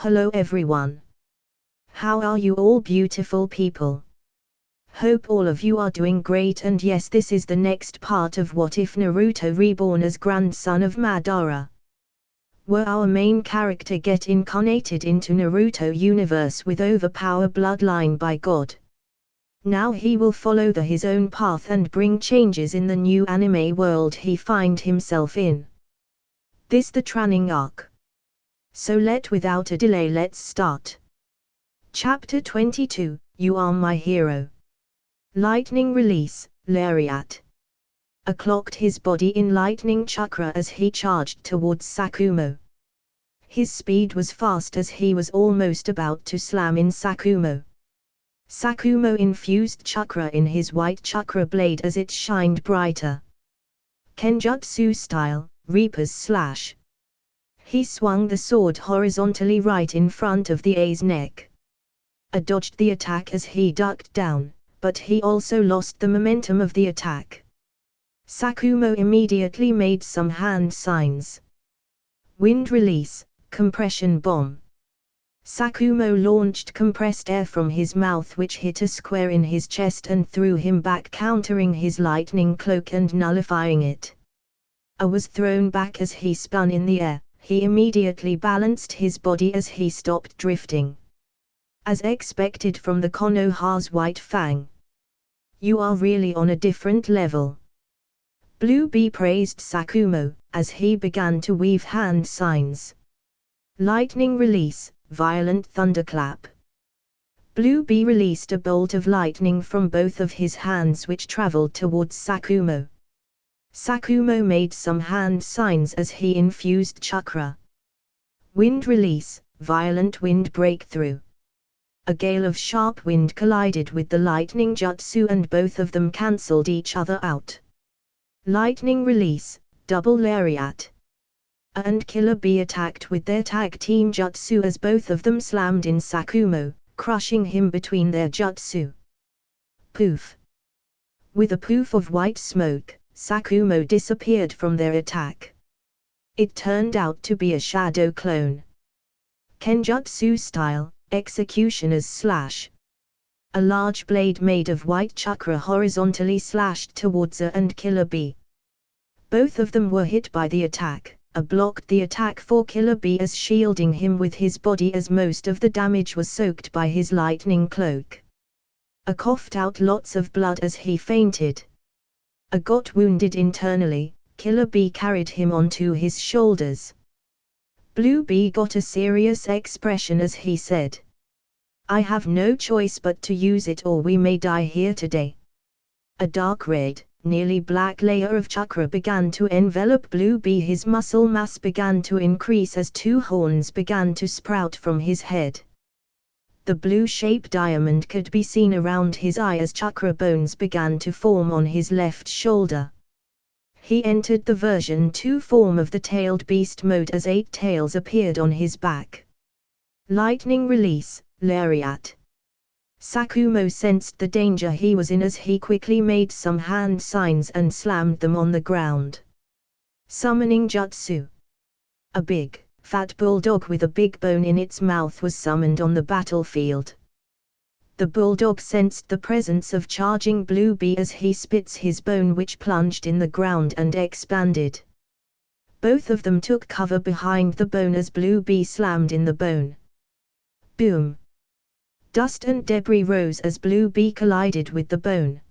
Hello everyone. How are you all beautiful people? Hope all of you are doing great, and yes, this is the next part of What If Naruto reborn as grandson of Madara. Will our main character get incarnated into Naruto universe with overpower bloodline by God? Now he will follow his own path and bring changes in the new anime world he find himself in. This the training arc. So without a delay let's start. Chapter 22, You Are My Hero. Lightning Release, Lariat. Clocked his body in lightning chakra as he charged towards Sakumo. His speed was fast as he was almost about to slam in Sakumo. Sakumo infused chakra in his white chakra blade as it shined brighter. Kenjutsu style, Reaper's Slash. He swung the sword horizontally right in front of the A's neck. Dodged the attack as he ducked down, but he also lost the momentum of the attack. Sakumo immediately made some hand signs. Wind Release, Compression Bomb. Sakumo launched compressed air from his mouth which hit a square in his chest and threw him back, countering his lightning cloak and nullifying it. Was thrown back as he spun in the air. He immediately balanced his body as he stopped drifting. As expected from the Konoha's White Fang. You are really on a different level. Blue Bee praised Sakumo, as he began to weave hand signs. Lightning Release, Violent Thunderclap. Blue Bee released a bolt of lightning from both of his hands which traveled towards Sakumo. Sakumo made some hand signs as he infused chakra. Wind Release, Violent Wind Breakthrough. A gale of sharp wind collided with the lightning jutsu and both of them cancelled each other out. Lightning Release, Double Lariat. And Killer Bee attacked with their tag team jutsu as both of them slammed in Sakumo, crushing him between their jutsu. Poof. With a poof of white smoke, Sakumo disappeared from their attack. It turned out to be a shadow clone. Kenjutsu style, Executioner's Slash. A large blade made of white chakra horizontally slashed towards A and Killer Bee. Both of them were hit by the attack. Blocked the attack for Killer Bee as shielding him with his body as most of the damage was soaked by his lightning cloak. Coughed out lots of blood as he fainted. Got wounded internally. Killer Bee carried him onto his shoulders. Blue Bee got a serious expression as he said, I have no choice but to use it or we may die here today. A dark red, nearly black layer of chakra began to envelop Blue Bee. His muscle mass began to increase as two horns began to sprout from his head. The blue-shaped diamond could be seen around his eye as chakra bones began to form on his left shoulder. He entered the version 2 form of the tailed beast mode as 8 tails appeared on his back. Lightning Release, Lariat. Sakumo sensed the danger he was in as he quickly made some hand signs and slammed them on the ground. Summoning Jutsu. A big, fat bulldog with a big bone in its mouth was summoned on the battlefield. The bulldog sensed the presence of charging Blue Bee as he spits his bone which plunged in the ground and expanded. Both of them took cover behind the bone as Blue Bee slammed in the bone. Boom! Dust and debris rose as Blue Bee collided with the bone.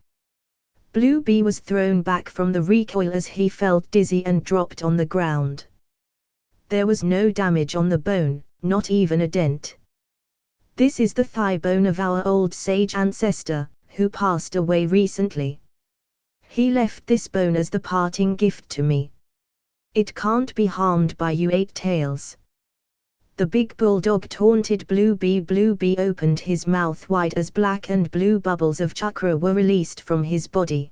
Blue Bee was thrown back from the recoil as he felt dizzy and dropped on the ground. There was no damage on the bone, not even a dent. This is the thigh bone of our old sage ancestor, who passed away recently. He left this bone as the parting gift to me. It can't be harmed by you 8 tails. The big bulldog taunted Blue Bee. Blue Bee opened his mouth wide as black and blue bubbles of chakra were released from his body.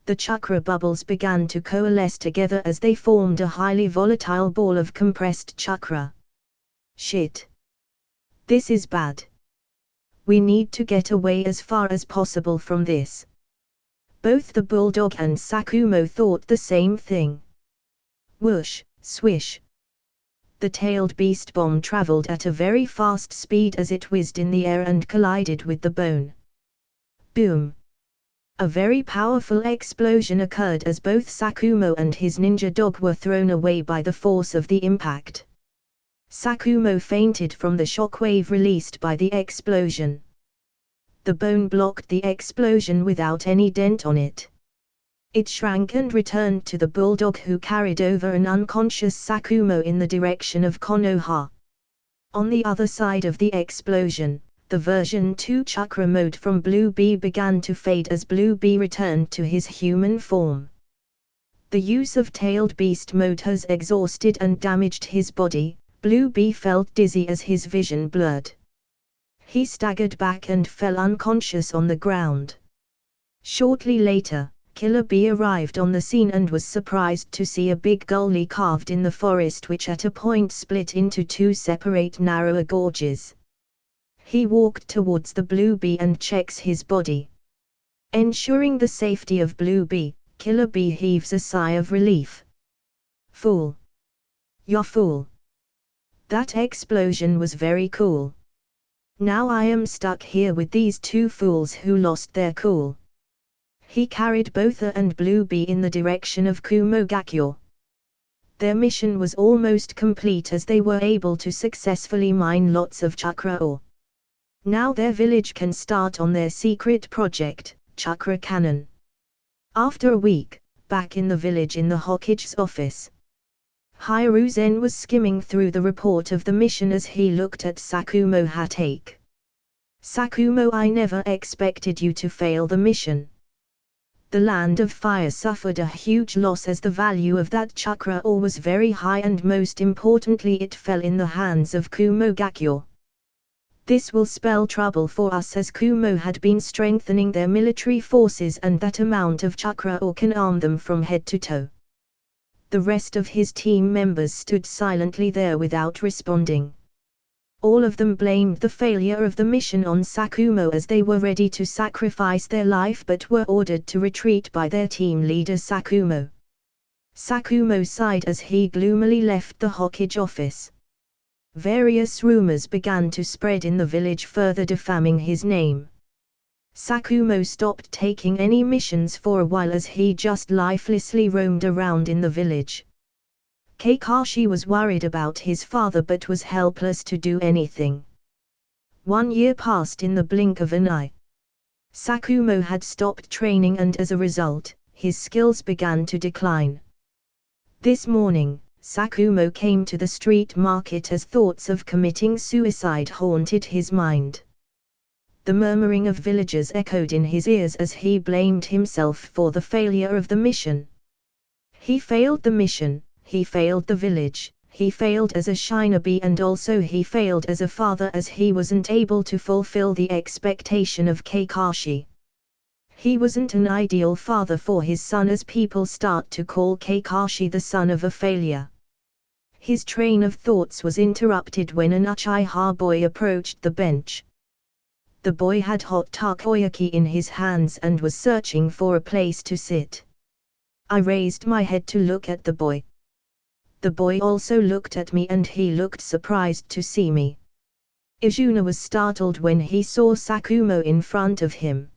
The chakra bubbles began to coalesce together as they formed a highly volatile ball of compressed chakra. Shit. This is bad. We need to get away as far as possible from this. Both the bulldog and Sakumo thought the same thing. Whoosh, swish. The tailed beast bomb traveled at a very fast speed as it whizzed in the air and collided with the bone. Boom! A very powerful explosion occurred as both Sakumo and his ninja dog were thrown away by the force of the impact. Sakumo fainted from the shockwave released by the explosion. The bone blocked the explosion without any dent on it. It shrank and returned to the bulldog, who carried over an unconscious Sakumo in the direction of Konoha. On the other side of the explosion, the version 2 chakra mode from Blue Bee began to fade as Blue Bee returned to his human form. The use of tailed beast mode has exhausted and damaged his body. Blue Bee felt dizzy as his vision blurred. He staggered back and fell unconscious on the ground. Shortly later, Killer Bee arrived on the scene and was surprised to see a big gully carved in the forest, which at a point split into two separate narrower gorges. He walked towards the Blue Bee and checks his body. Ensuring the safety of Blue Bee, Killer Bee heaves a sigh of relief. Fool! You fool! That explosion was very cool. Now I am stuck here with these two fools who lost their cool. He carried both A and Blue Bee in the direction of Kumogakyo. Their mission was almost complete as they were able to successfully mine lots of chakra ore. Now their village can start on their secret project, Chakra Canon. After a week, back in the village in the Hokage's office, Hiruzen was skimming through the report of the mission as he looked at Sakumo Hatake. Sakumo, I never expected you to fail the mission. The Land of Fire suffered a huge loss as the value of that chakra ore was very high, and most importantly it fell in the hands of Kumogakyo. This will spell trouble for us, as Kumo had been strengthening their military forces and that amount of chakra ore can arm them from head to toe. The rest of his team members stood silently there without responding. All of them blamed the failure of the mission on Sakumo, as they were ready to sacrifice their life but were ordered to retreat by their team leader Sakumo. Sakumo sighed as he gloomily left the Hokage office. Various rumors began to spread in the village, further defaming his name. Sakumo stopped taking any missions for a while as he just lifelessly roamed around in the village. Kakashi was worried about his father but was helpless to do anything. 1 year passed in the blink of an eye. Sakumo had stopped training and as a result, his skills began to decline. This morning, Sakumo came to the street market as thoughts of committing suicide haunted his mind. The murmuring of villagers echoed in his ears as he blamed himself for the failure of the mission. He failed the mission, he failed the village, he failed as a shinobi, and also he failed as a father as he wasn't able to fulfill the expectation of Kakashi. He wasn't an ideal father for his son, as people start to call Kakashi the son of a failure. His train of thoughts was interrupted when an Uchiha boy approached the bench. The boy had hot takoyaki in his hands and was searching for a place to sit. I raised my head to look at the boy. The boy also looked at me and he looked surprised to see me. Izuna was startled when he saw Sakumo in front of him.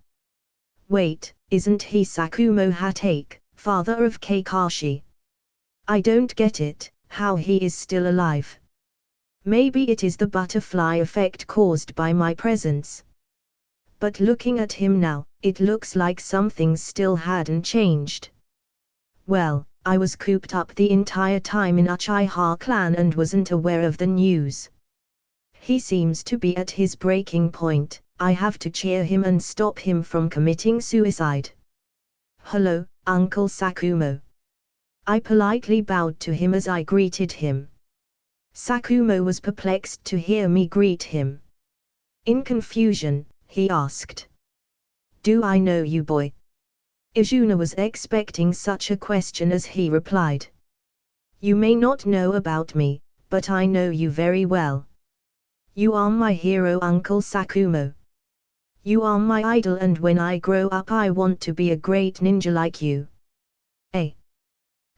Wait, isn't he Sakumo Hatake, father of Kakashi? I don't get it, how he is still alive. Maybe it is the butterfly effect caused by my presence. But looking at him now, it looks like something still hadn't changed. Well, I was cooped up the entire time in Uchiha clan and wasn't aware of the news. He seems to be at his breaking point. I have to cheer him and stop him from committing suicide. Hello, Uncle Sakumo. I politely bowed to him as I greeted him. Sakumo was perplexed to hear me greet him. In confusion, he asked. Do I know you, boy? Izuna was expecting such a question as he replied. You may not know about me, but I know you very well. You are my hero, Uncle Sakumo. You are my idol, and when I grow up I want to be a great ninja like you.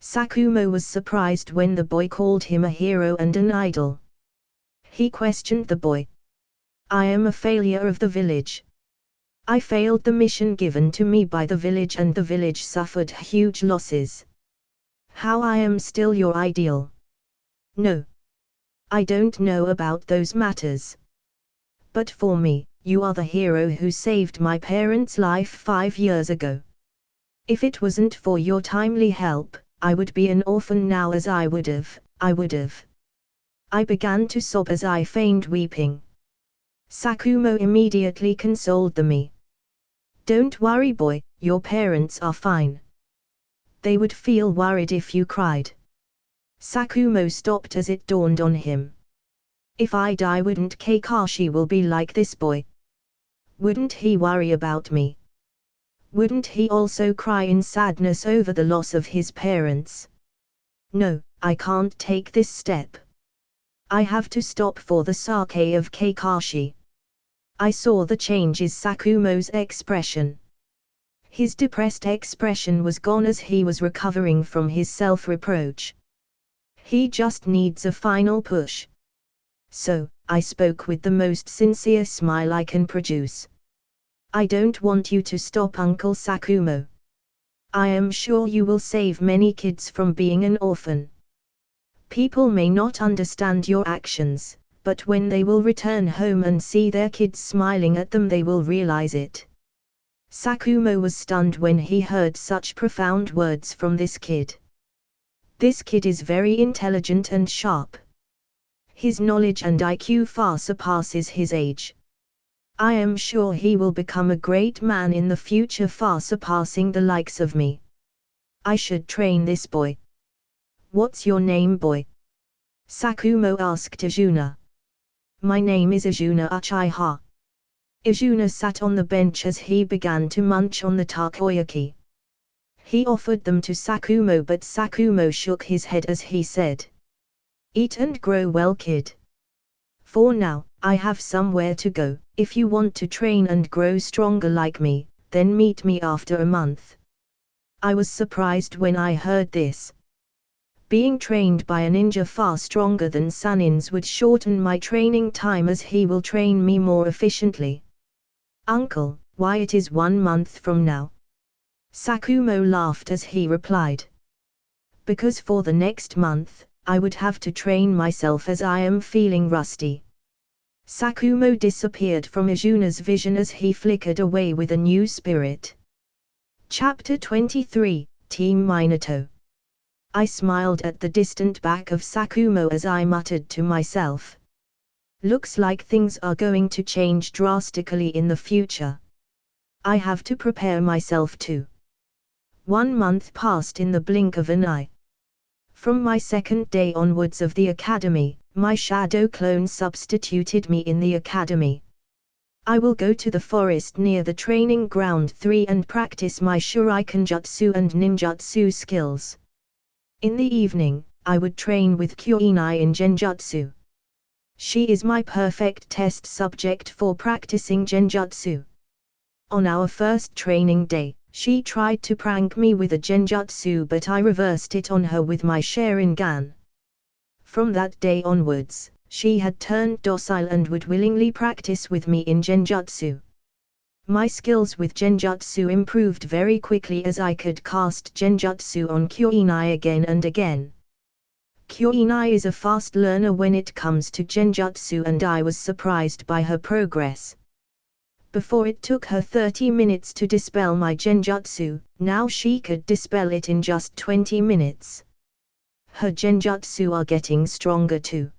Sakumo was surprised when the boy called him a hero and an idol. He questioned the boy. I am a failure of the village. I failed the mission given to me by the village and the village suffered huge losses. How I am still your ideal? No. I don't know about those matters. But for me, you are the hero who saved my parents' life 5 years ago. If it wasn't for your timely help, I would be an orphan now as I would have. I began to sob as I feigned weeping. Sakumo immediately consoled me. Don't worry boy, your parents are fine. They would feel worried if you cried. Sakumo stopped as it dawned on him. If I die, wouldn't Kakashi will be like this boy? Wouldn't he worry about me? Wouldn't he also cry in sadness over the loss of his parents? No, I can't take this step. I have to stop for the sake of Kakashi. I saw the changes Sakumo's expression. His depressed expression was gone as he was recovering from his self-reproach. He just needs a final push. So, I spoke with the most sincere smile I can produce. I don't want you to stop, Uncle Sakumo. I am sure you will save many kids from being an orphan. People may not understand your actions, but when they will return home and see their kids smiling at them, they will realize it. Sakumo was stunned when he heard such profound words from this kid. This kid is very intelligent and sharp. His knowledge and IQ far surpasses his age. I am sure he will become a great man in the future, far surpassing the likes of me. I should train this boy. What's your name, boy? Sakumo asked Izuna. My name is Izuna Uchiha. Izuna sat on the bench as he began to munch on the takoyaki. He offered them to Sakumo, but Sakumo shook his head as he said, Eat and grow well, kid. For now, I have somewhere to go. If you want to train and grow stronger like me, then meet me after a month. I was surprised when I heard this. Being trained by a ninja far stronger than Sanin's would shorten my training time, as he will train me more efficiently. Uncle, why it is 1 month from now? Sakumo laughed as he replied. Because for the next month, I would have to train myself as I am feeling rusty. Sakumo disappeared from Izuna's vision as he flickered away with a new spirit. Chapter 23, Team Minato. I smiled at the distant back of Sakumo as I muttered to myself. Looks like things are going to change drastically in the future. I have to prepare myself too. 1 month passed in the blink of an eye. From my second day onwards of the academy, my shadow clone substituted me in the academy. I will go to the forest near the training ground 3 and practice my shuriken jutsu and ninjutsu skills. In the evening, I would train with Kuinai in genjutsu. She is my perfect test subject for practicing genjutsu. On our first training day, she tried to prank me with a genjutsu, but I reversed it on her with my Sharingan. From that day onwards, she had turned docile and would willingly practice with me in genjutsu. My skills with genjutsu improved very quickly as I could cast genjutsu on Kuinai again and again. Kuinai is a fast learner when it comes to genjutsu, and I was surprised by her progress. Before it took her 30 minutes to dispel my genjutsu, now she could dispel it in just 20 minutes. Her genjutsu are getting stronger too.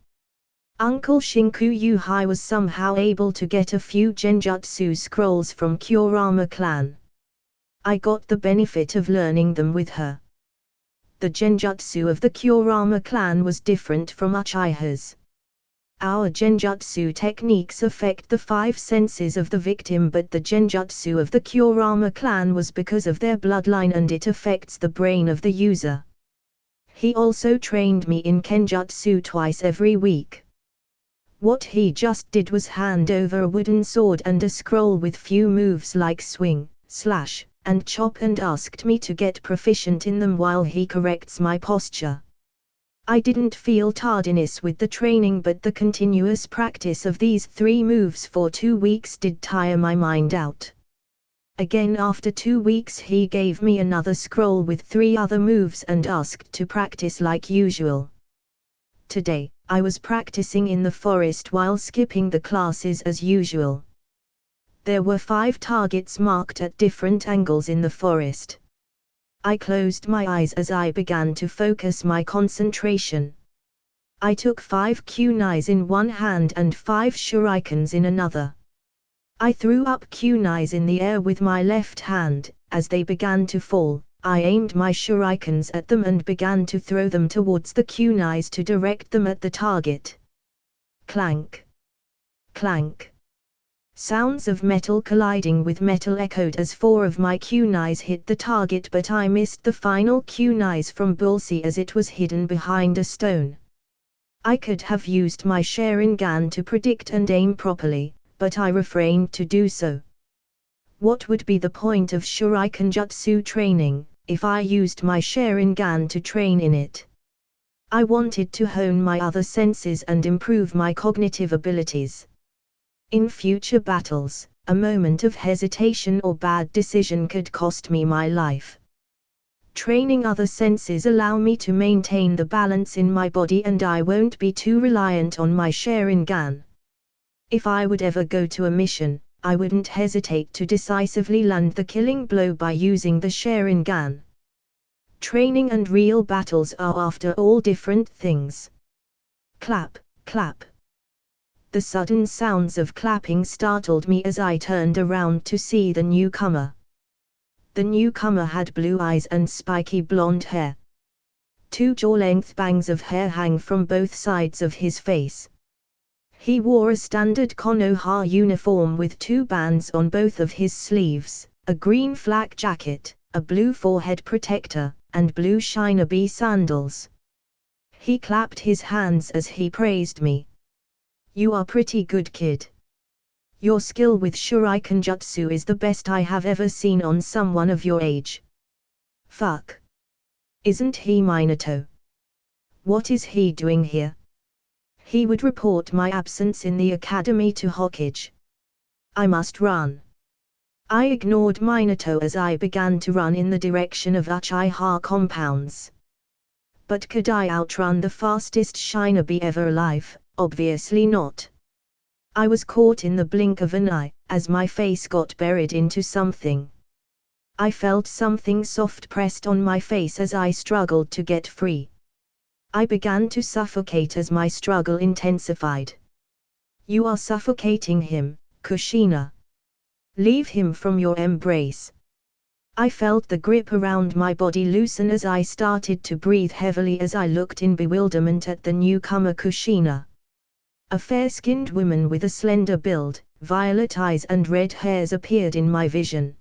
Uncle Shinku Yuhai was somehow able to get a few genjutsu scrolls from Kurama clan. I got the benefit of learning them with her. The genjutsu of the Kurama clan was different from Uchiha's. Our genjutsu techniques affect the 5 senses of the victim, but the genjutsu of the Kurama clan was because of their bloodline and it affects the brain of the user. He also trained me in kenjutsu twice every week. What he just did was hand over a wooden sword and a scroll with few moves like swing, slash, and chop and asked me to get proficient in them while he corrects my posture. I didn't feel tardiness with the training, but the continuous practice of these 3 moves for 2 weeks did tire my mind out. Again after 2 weeks he gave me another scroll with 3 other moves and asked to practice like usual. Today, I was practicing in the forest while skipping the classes as usual. There were 5 targets marked at different angles in the forest. I closed my eyes as I began to focus my concentration. I took 5 kunais in one hand and 5 shurikens in another. I threw up kunais in the air with my left hand. As they began to fall, I aimed my shurikens at them and began to throw them towards the kunais to direct them at the target. Clank! Clank! Sounds of metal colliding with metal echoed as 4 of my kunais hit the target, but I missed the final kunais from Bulsi as it was hidden behind a stone. I could have used my Sharingan to predict and aim properly, but I refrained to do so. What would be the point of Shuriken Jutsu training, if I used my Sharingan to train in it? I wanted to hone my other senses and improve my cognitive abilities. In future battles, a moment of hesitation or bad decision could cost me my life. Training other senses allow me to maintain the balance in my body, and I won't be too reliant on my Sharingan. If I would ever go to a mission, I wouldn't hesitate to decisively land the killing blow by using the Sharingan. Training and real battles are after all different things. Clap, clap. The sudden sounds of clapping startled me as I turned around to see the newcomer. The newcomer had blue eyes and spiky blonde hair. 2 jaw-length bangs of hair hang from both sides of his face. He wore a standard Konoha uniform with 2 bands on both of his sleeves, a green flak jacket, a blue forehead protector, and blue shinobi sandals. He clapped his hands as he praised me. "You are pretty good, kid. Your skill with Shuriken Jutsu is the best I have ever seen on someone of your age." Fuck. Isn't he Minato? What is he doing here? He would report my absence in the academy to Hokage. I must run. I ignored Minato as I began to run in the direction of Uchiha compounds. But could I outrun the fastest shinobi ever alive? Obviously not. I was caught in the blink of an eye, as my face got buried into something. I felt something soft pressed on my face as I struggled to get free. I began to suffocate as my struggle intensified. "You are suffocating him, Kushina. Leave him from your embrace." I felt the grip around my body loosen as I started to breathe heavily as I looked in bewilderment at the newcomer Kushina. A fair-skinned woman with a slender build, violet eyes and red hairs appeared in my vision.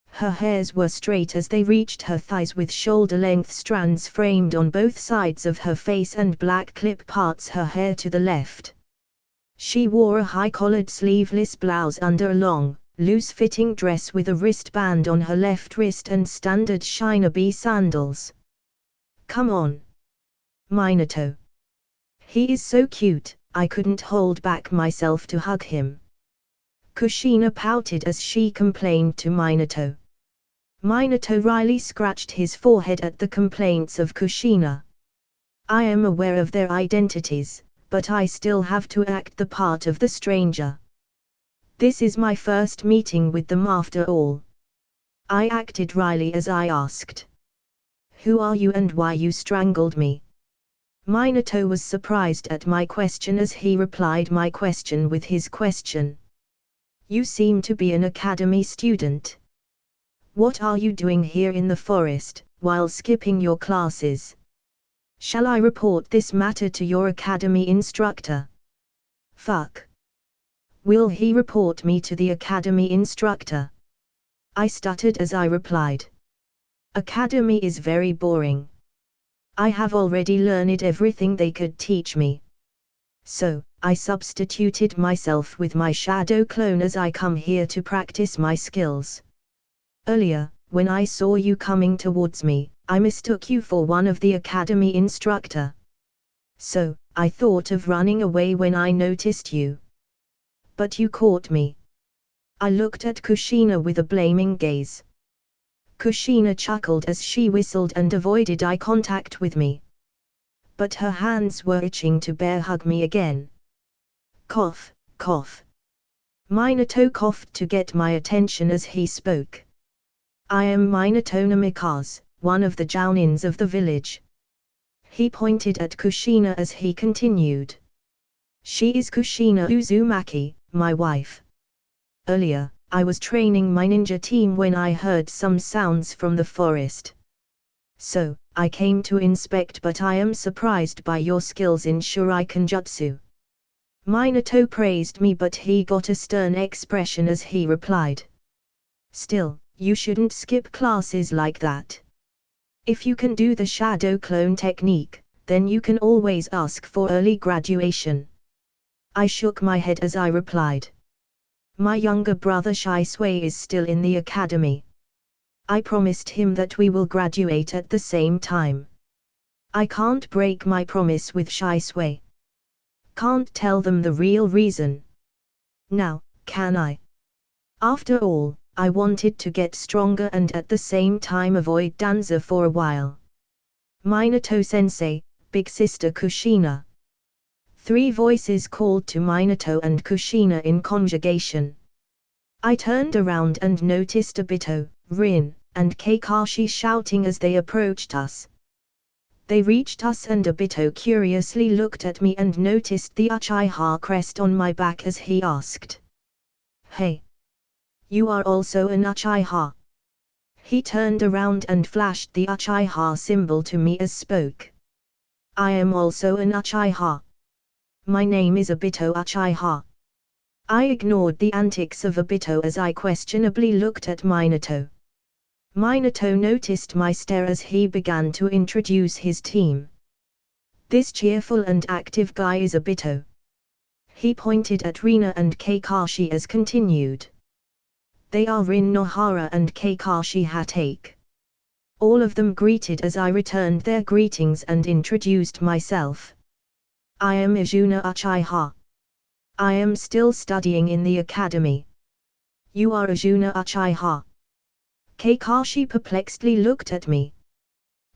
Her hairs were straight as they reached her thighs, with shoulder-length strands framed on both sides of her face and black clip parts her hair to the left. She wore a high-collared sleeveless blouse under a long, loose-fitting dress with a wristband on her left wrist and standard shinobi sandals. "Come on, Minato. He is so cute, I couldn't hold back myself to hug him." Kushina pouted as she complained to Minato. Minato wryly scratched his forehead at the complaints of Kushina. "I am aware of their identities, but I still have to act the part of the stranger. This is my first meeting with them after all." I acted wryly as I asked, "Who are you and why you strangled me?" Minato was surprised at my question as he replied my question with his question. "You seem to be an academy student. What are you doing here in the forest, while skipping your classes? Shall I report this matter to your academy instructor?" Fuck. Will he report me to the academy instructor? I stuttered as I replied. Academy is very boring. I have already learned everything they could teach me. So, I substituted myself with my shadow clone as I come here to practice my skills. Earlier, when I saw you coming towards me, I mistook you for one of the academy instructor. So, I thought of running away when I noticed you. But you caught me. I looked at Kushina with a blaming gaze. Kushina chuckled as she whistled and avoided eye contact with me. But her hands were itching to bear hug me again. Cough, cough. Minato coughed to get my attention as he spoke. I am Minato Namikaze, one of the jounins of the village. He pointed at Kushina as he continued. She is Kushina Uzumaki, my wife. Earlier, I was training my ninja team when I heard some sounds from the forest. So, I came to inspect, but I am surprised by your skills in shuriken jutsu. Minato praised me, but he got a stern expression as he replied. Still, you shouldn't skip classes like that. If you can do the shadow clone technique, then you can always ask for early graduation. I shook my head as I replied. My younger brother Shisui is still in the academy. I promised him that we will graduate at the same time. I can't break my promise with Shisui. Can't tell them the real reason. Now, can I? After all, I wanted to get stronger and at the same time avoid Danza for a while. Minato-sensei, big sister Kushina. 3 voices called to Minato and Kushina in conjugation. I turned around and noticed Obito, Rin, and Kakashi shouting as they approached us. They reached us and Obito curiously looked at me and noticed the Uchiha crest on my back as he asked. Hey! You are also an Uchiha. He turned around and flashed the Uchiha symbol to me as spoke. I am also an Uchiha. My name is Obito Uchiha. I ignored the antics of Obito as I questionably looked at Minato. Minato noticed my stare as he began to introduce his team. This cheerful and active guy is Obito. He pointed at Rina and Kakashi as continued. They are Rin Nohara and Kakashi Hatake. All of them greeted as I returned their greetings and introduced myself. I am Izuna Uchiha. I am still studying in the academy. You are Izuna Uchiha. Kakashi perplexedly looked at me.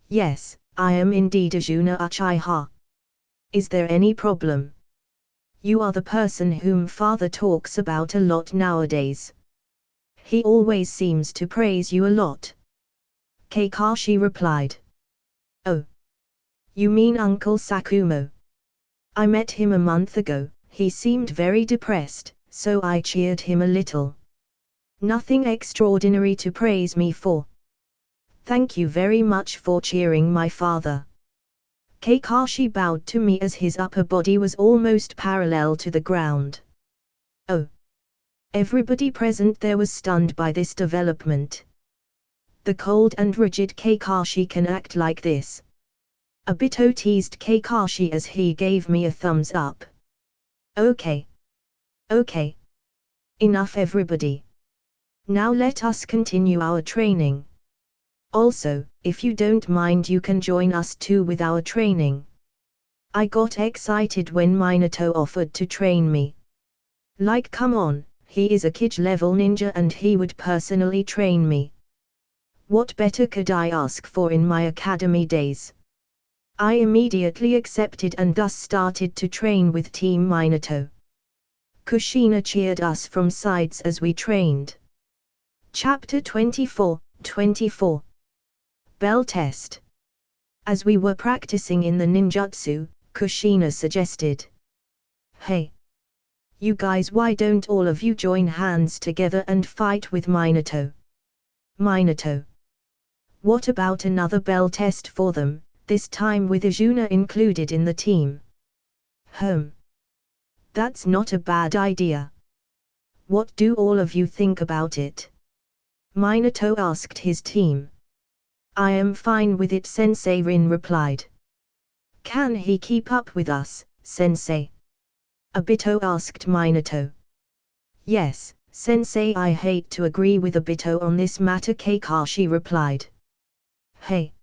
Yes, I am indeed Izuna Uchiha. Is there any problem? You are the person whom father talks about a lot nowadays. He always seems to praise you a lot. Kakashi replied. Oh. You mean Uncle Sakumo? I met him a month ago. He seemed very depressed, so I cheered him a little. Nothing extraordinary to praise me for. Thank you very much for cheering my father. Kakashi bowed to me as his upper body was almost parallel to the ground. Oh! Everybody present there was stunned by this development. The cold and rigid Kakashi can act like this. Obito teased Kakashi as he gave me a thumbs up. Okay. Okay. Enough everybody. Now let us continue our training. Also, if you don't mind, you can join us too with our training. I got excited when Minato offered to train me. Like, come on, he is a kid-level ninja and he would personally train me. What better could I ask for in my academy days? I immediately accepted and thus started to train with Team Minato. Kushina cheered us from sides as we trained. Chapter 24, 24. Bell Test. As we were practicing in the ninjutsu, Kushina suggested. Hey! You guys, why don't all of you join hands together and fight with Minato? Minato. What about another bell test for them, this time with Izuna included in the team? That's not a bad idea. What do all of you think about it? Minato asked his team. I am fine with it, Sensei Rin replied. Can he keep up with us, Sensei? Obito asked Minato. Yes, Sensei, I hate to agree with Obito on this matter, Kakashi replied. Hey!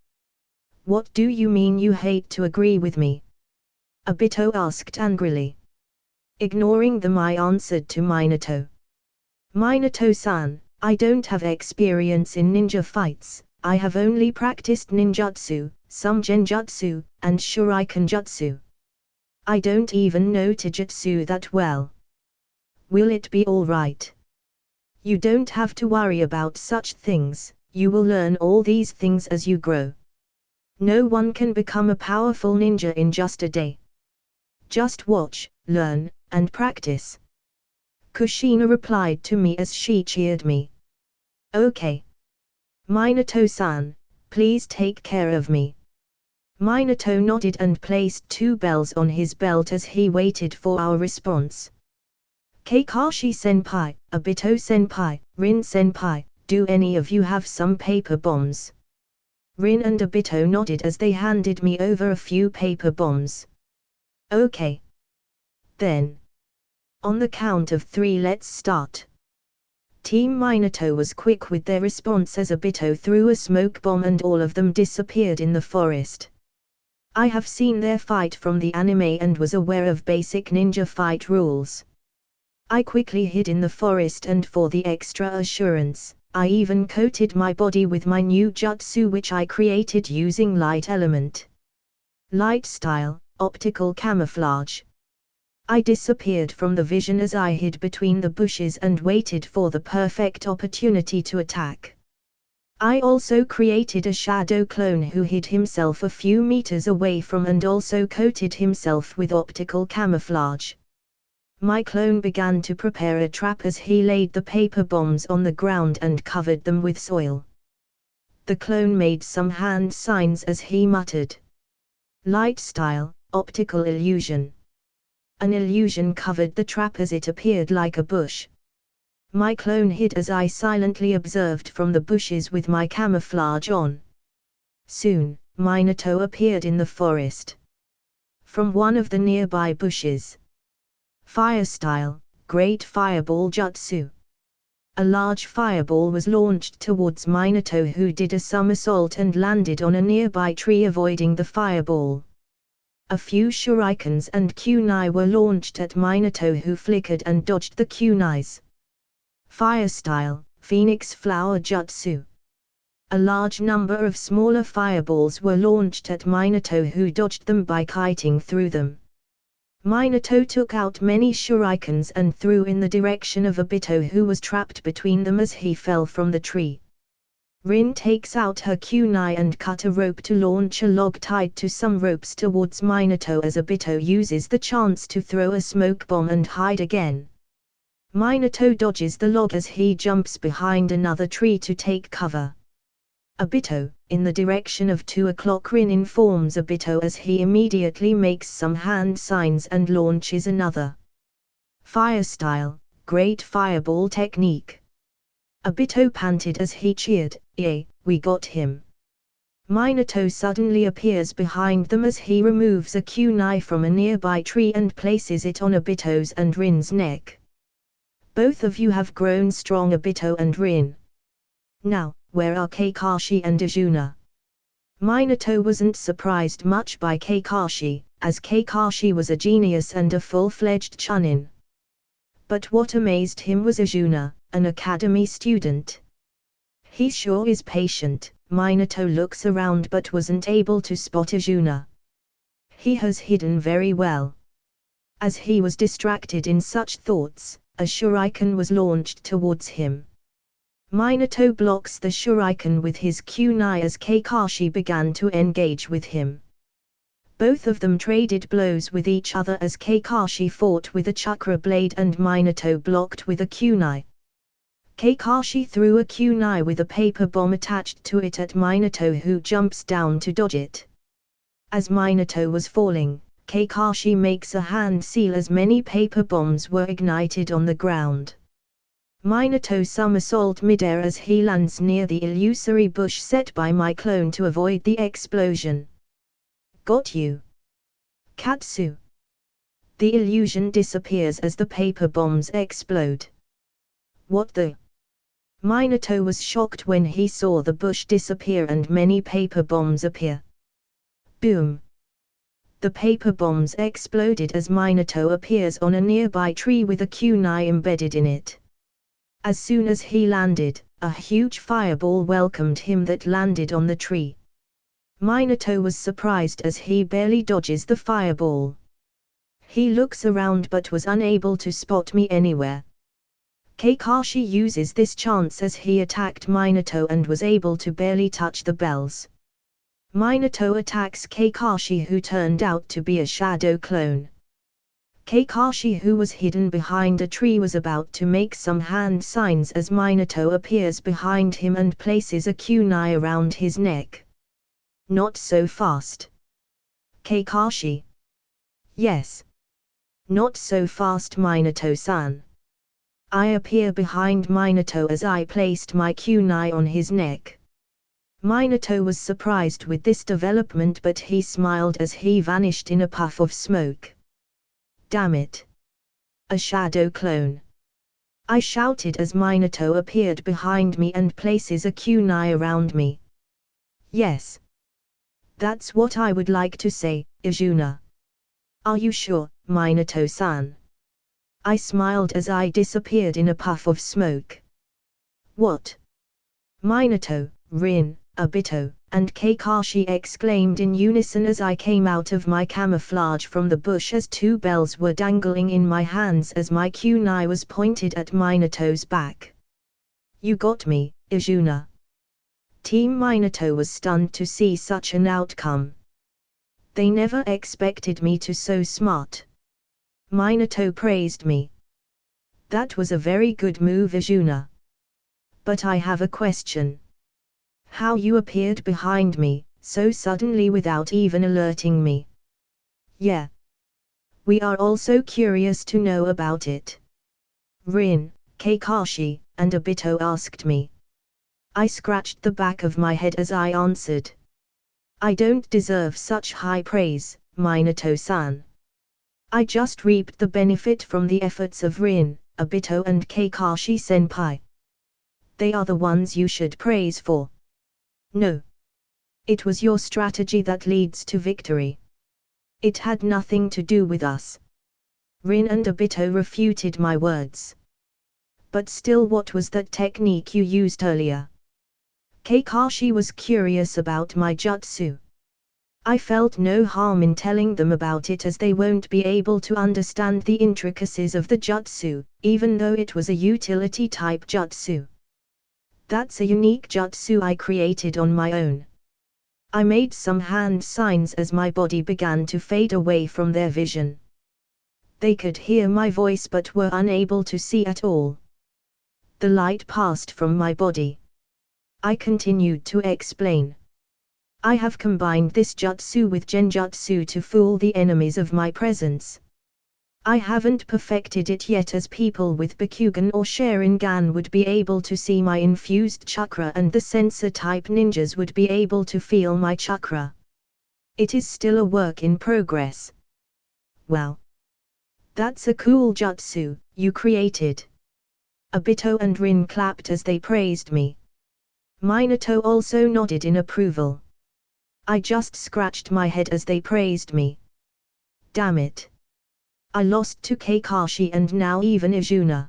What do you mean you hate to agree with me? Obito asked angrily. Ignoring them, I answered to Minato. Minato-san, I don't have experience in ninja fights, I have only practiced ninjutsu, some genjutsu, and shuriken jutsu. I don't even know taijutsu that well. Will it be alright? You don't have to worry about such things, you will learn all these things as you grow. No one can become a powerful ninja in just a day. Just watch, learn, and practice. Kushina replied to me as she cheered me. Okay. Minato-san, please take care of me. Minato nodded and placed 2 bells on his belt as he waited for our response. Kakashi-senpai, Obito-senpai, Rin-senpai, do any of you have some paper bombs? Rin and Obito nodded as they handed me over a few paper bombs. Okay. Then. On the count of 3, let's start. Team Minato was quick with their response as Obito threw a smoke bomb and all of them disappeared in the forest. I have seen their fight from the anime and was aware of basic ninja fight rules. I quickly hid in the forest, and for the extra assurance, I even coated my body with my new jutsu which I created using light element. Light style, optical camouflage. I disappeared from the vision as I hid between the bushes and waited for the perfect opportunity to attack. I also created a shadow clone who hid himself a few meters away from and also coated himself with optical camouflage. My clone began to prepare a trap as he laid the paper bombs on the ground and covered them with soil. The clone made some hand signs as he muttered. Light style, optical illusion. An illusion covered the trap as it appeared like a bush. My clone hid as I silently observed from the bushes with my camouflage on. Soon, Minato appeared in the forest. From one of the nearby bushes. Fire style, Great Fireball Jutsu. A large fireball was launched towards Minato, who did a somersault and landed on a nearby tree, avoiding the fireball. A few shurikens and kunai were launched at Minato, who flickered and dodged the kunais. Fire style, Phoenix Flower Jutsu. A large number of smaller fireballs were launched at Minato, who dodged them by kiting through them. Minato took out many shurikens and threw in the direction of Obito, who was trapped between them as he fell from the tree. Rin takes out her kunai and cut a rope to launch a log tied to some ropes towards Minato as Obito uses the chance to throw a smoke bomb and hide again. Minato dodges the log as he jumps behind another tree to take cover. Obito, in the direction of 2 o'clock. Rin informs Obito as he immediately makes some hand signs and launches another. Fire style, Great Fireball Technique. Obito panted as he cheered, "Yay, we got him." Minato suddenly appears behind them as he removes a kunai from a nearby tree and places it on Obito's and Rin's neck. Both of you have grown strong, Obito and Rin. Now, where are Kakashi and Izuna? Minato wasn't surprised much by Kakashi, as Kakashi was a genius and a full-fledged chunin. But what amazed him was Izuna, an academy student. He sure is patient. Minato looks around but wasn't able to spot Izuna. He has hidden very well. As he was distracted in such thoughts, a shuriken was launched towards him. Minato blocks the shuriken with his kunai as Kakashi began to engage with him. Both of them traded blows with each other as Kakashi fought with a chakra blade and Minato blocked with a kunai. Kakashi threw a kunai with a paper bomb attached to it at Minato, who jumps down to dodge it. As Minato was falling, Kakashi makes a hand seal as many paper bombs were ignited on the ground. Minato somersault midair as he lands near the illusory bush set by my clone to avoid the explosion. Got you. Katsu. The illusion disappears as the paper bombs explode. What the? Minato was shocked when he saw the bush disappear and many paper bombs appear. Boom! The paper bombs exploded as Minato appears on a nearby tree with a kunai embedded in it. As soon as he landed, a huge fireball welcomed him that landed on the tree. Minato was surprised as he barely dodges the fireball. He looks around but was unable to spot me anywhere. Kakashi uses this chance as he attacked Minato and was able to barely touch the bells. Minato attacks Kakashi, who turned out to be a shadow clone. Kakashi, who was hidden behind a tree, was about to make some hand signs as Minato appears behind him and places a kunai around his neck. Not so fast. Kakashi. Yes. Not so fast, Minato-san. I appear behind Minato as I placed my kunai on his neck. Minato was surprised with this development, but he smiled as he vanished in a puff of smoke. Damn it! A shadow clone! I shouted as Minato appeared behind me and places a kunai around me. Yes. That's what I would like to say, Izuna. Are you sure, Minato-san? I smiled as I disappeared in a puff of smoke. What? Minato, Rin, Obito, and Kakashi exclaimed in unison as I came out of my camouflage from the bush as two bells were dangling in my hands as my kunai was pointed at Minato's back. You got me, Izuna. Team Minato was stunned to see such an outcome. They never expected me to so smart. Minato praised me. That was a very good move, Izuna. But I have a question. How you appeared behind me, so suddenly without even alerting me? Yeah. We are also curious to know about it. Rin, Kakashi, and Obito asked me. I scratched the back of my head as I answered. I don't deserve such high praise, Minato-san. I just reaped the benefit from the efforts of Rin, Obito and Kakashi-senpai. They are the ones you should praise for. No. It was your strategy that leads to victory. It had nothing to do with us. Rin and Obito refuted my words. But still, what was that technique you used earlier? Kakashi was curious about my jutsu. I felt no harm in telling them about it as they won't be able to understand the intricacies of the jutsu, even though it was a utility-type jutsu. That's a unique jutsu I created on my own. I made some hand signs as my body began to fade away from their vision. They could hear my voice but were unable to see at all. The light passed from my body. I continued to explain. I have combined this jutsu with genjutsu to fool the enemies of my presence. I haven't perfected it yet, as people with Bakugan or Sharingan would be able to see my infused chakra and the sensor-type ninjas would be able to feel my chakra. It is still a work in progress. Wow. That's a cool jutsu you created. Obito and Rin clapped as they praised me. Minato also nodded in approval. I just scratched my head as they praised me. Damn it. I lost to Kakashi and now even Izuna.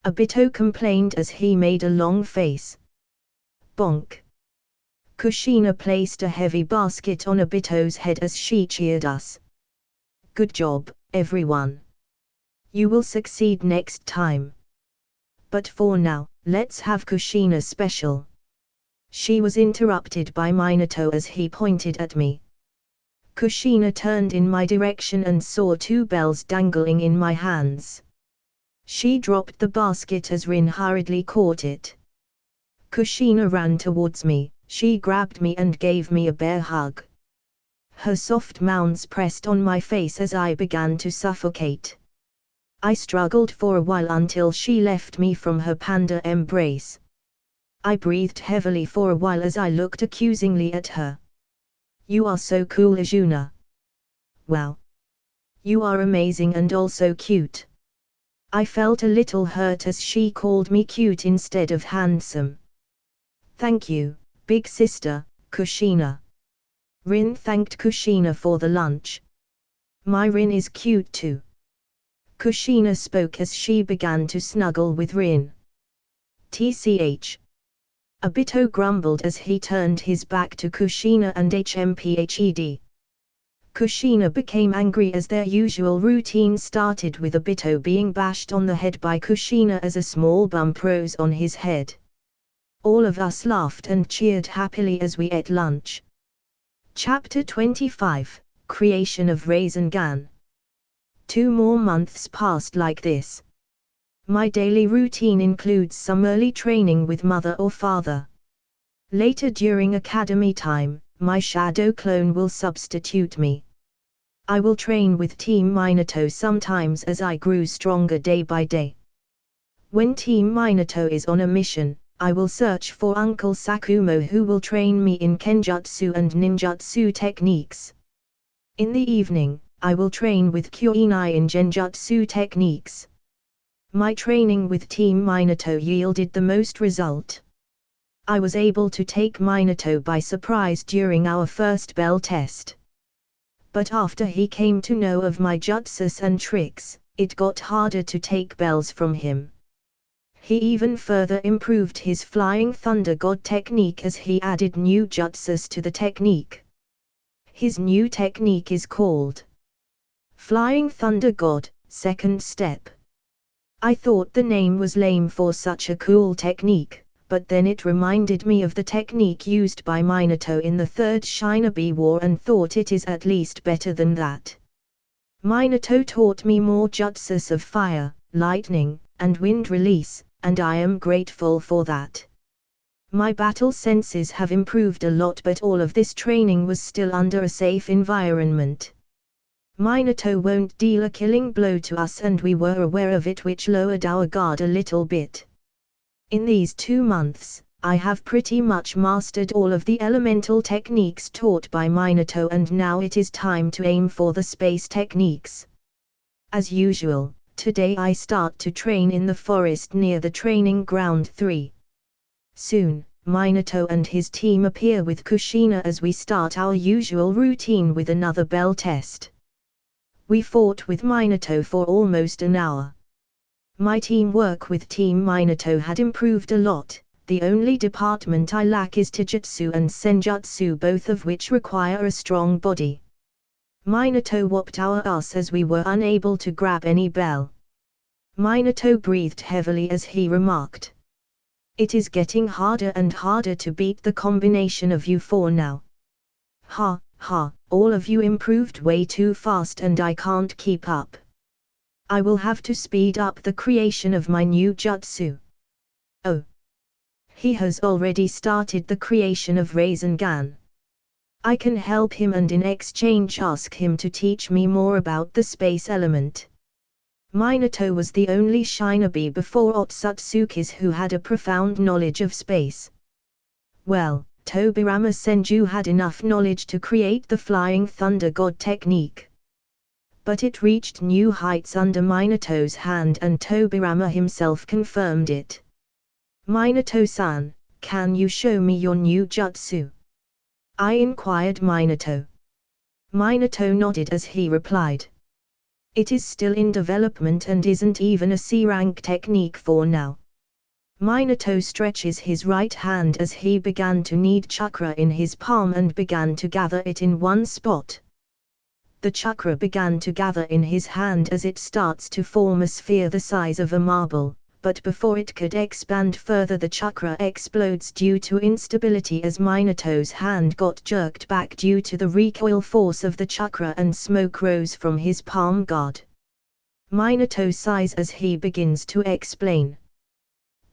Obito complained as he made a long face. Bonk. Kushina placed a heavy basket on Obito's head as she cheered us. Good job, everyone. You will succeed next time. But for now, let's have Kushina special. She was interrupted by Minato as he pointed at me. Kushina turned in my direction and saw two bells dangling in my hands. She dropped the basket as Rin hurriedly caught it. Kushina ran towards me, she grabbed me and gave me a bear hug. Her soft mounds pressed on my face as I began to suffocate. I struggled for a while until she left me from her panda embrace. I breathed heavily for a while as I looked accusingly at her. You are so cool, Izuna. Wow. You are amazing and also cute. I felt a little hurt as she called me cute instead of handsome. Thank you, big sister, Kushina. Rin thanked Kushina for the lunch. My Rin is cute too. Kushina spoke as she began to snuggle with Rin. TCH. Obito grumbled as he turned his back to Kushina and HMPHED. Kushina became angry as their usual routine started with Obito being bashed on the head by Kushina as a small bump rose on his head. All of us laughed and cheered happily as we ate lunch. Chapter 25, Creation of Rasengan. 2 more months passed like this. My daily routine includes some early training with mother or father. Later during academy time, my shadow clone will substitute me. I will train with Team Minato sometimes as I grew stronger day by day. When Team Minato is on a mission, I will search for Uncle Sakumo who will train me in Kenjutsu and Ninjutsu techniques. In the evening, I will train with Kyoinai in Genjutsu techniques. My training with Team Minato yielded the most result. I was able to take Minato by surprise during our first bell test. But after he came to know of my jutsus and tricks, it got harder to take bells from him. He even further improved his Flying Thunder God technique as he added new jutsus to the technique. His new technique is called Flying Thunder God, Second Step. I thought the name was lame for such a cool technique, but then it reminded me of the technique used by Minato in the Third Shinobi War and thought it is at least better than that. Minato taught me more jutsus of fire, lightning, and wind release, and I am grateful for that. My battle senses have improved a lot, but all of this training was still under a safe environment. Minato won't deal a killing blow to us and we were aware of it, which lowered our guard a little bit. In these 2 months, I have pretty much mastered all of the elemental techniques taught by Minato and now it is time to aim for the space techniques. As usual, today I start to train in the forest near the training ground 3. Soon, Minato and his team appear with Kushina as we start our usual routine with another bell test. We fought with Minato for almost an hour. My teamwork with Team Minato had improved a lot. The only department I lack is Taijutsu and Senjutsu, both of which require a strong body. Minato whooped our ass as we were unable to grab any bell. Minato breathed heavily as he remarked, "It is getting harder and harder to beat the combination of you four now. Ha, ha, all of you improved way too fast and I can't keep up. I will have to speed up the creation of my new jutsu." Oh. He has already started the creation of Rasengan. I can help him and in exchange ask him to teach me more about the space element. Minato was the only shinobi before Otsutsuki's who had a profound knowledge of space. Well, Tobirama Senju had enough knowledge to create the Flying Thunder God technique. But it reached new heights under Minato's hand and Tobirama himself confirmed it. "Minato-san, can you show me your new jutsu?" I inquired Minato. Minato nodded as he replied, "It is still in development and isn't even a C-rank technique for now." Minato stretches his right hand as he began to knead chakra in his palm and began to gather it in one spot. The chakra began to gather in his hand as it starts to form a sphere the size of a marble, but before it could expand further the chakra explodes due to instability as Minato's hand got jerked back due to the recoil force of the chakra and smoke rose from his palm guard. Minato sighs as he begins to explain.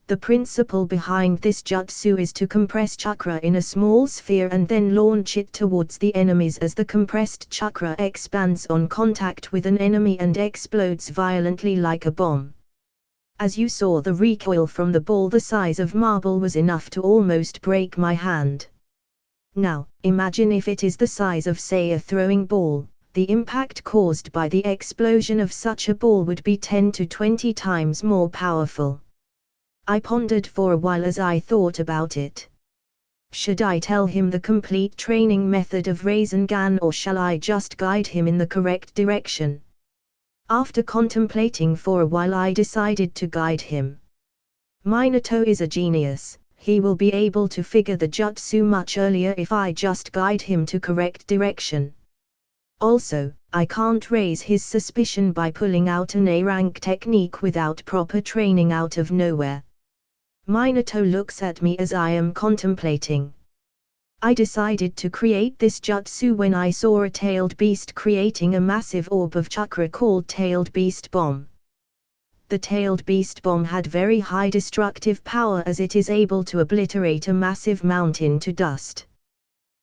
The principle behind this jutsu is to compress chakra in a small sphere and then launch it towards the enemies as the compressed chakra expands on contact with an enemy and explodes violently like a bomb. As you saw, the recoil from the ball the size of marble was enough to almost break my hand. Now, imagine if it is the size of, say, a throwing ball, the impact caused by the explosion of such a ball would be 10 to 20 times more powerful. I pondered for a while as I thought about it. Should I tell him the complete training method of Rasengan, or shall I just guide him in the correct direction? After contemplating for a while, I decided to guide him. Minato is a genius. He will be able to figure the jutsu much earlier if I just guide him to correct direction. Also, I can't raise his suspicion by pulling out an A-rank technique without proper training out of nowhere. Minato looks at me as I am contemplating. I decided to create this jutsu when I saw a tailed beast creating a massive orb of chakra called Tailed Beast Bomb. The Tailed Beast Bomb had very high destructive power, as it is able to obliterate a massive mountain to dust.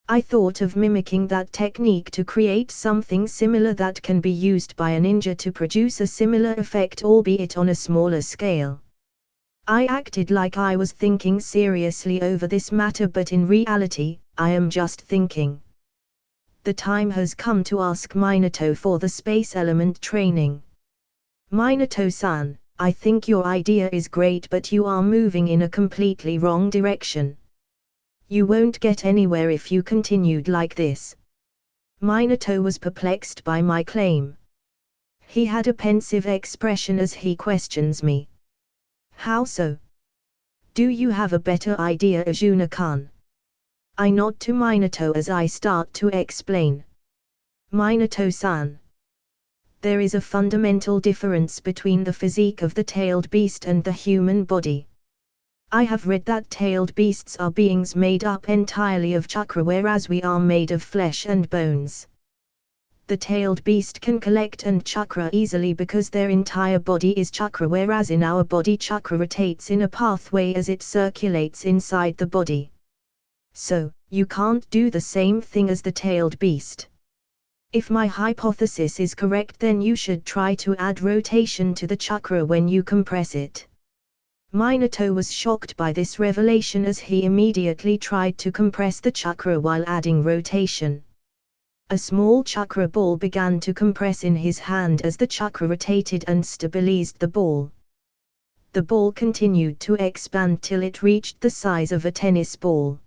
I thought of mimicking that technique to create something similar that can be used by a ninja to produce a similar effect, albeit on a smaller scale. I acted like I was thinking seriously over this matter, but in reality, I am just thinking. The time has come to ask Minato for the space element training. Minato-san, I think your idea is great, but you are moving in a completely wrong direction. You won't get anywhere if you continued like this. Minato was perplexed by my claim. He had a pensive expression as he questions me. How so? Do you have a better idea, Izuna-kan? I nod to Minato as I start to explain. Minato-san. There is a fundamental difference between the physique of the tailed beast and the human body. I have read that tailed beasts are beings made up entirely of chakra, whereas we are made of flesh and bones. The tailed beast can collect and chakra easily because their entire body is chakra, whereas in our body chakra rotates in a pathway as it circulates inside the body. So, you can't do the same thing as the tailed beast. If my hypothesis is correct, then you should try to add rotation to the chakra when you compress it. Minato was shocked by this revelation as he immediately tried to compress the chakra while adding rotation. A small chakra ball began to compress in his hand as the chakra rotated and stabilized the ball. The ball continued to expand till it reached the size of a tennis ball.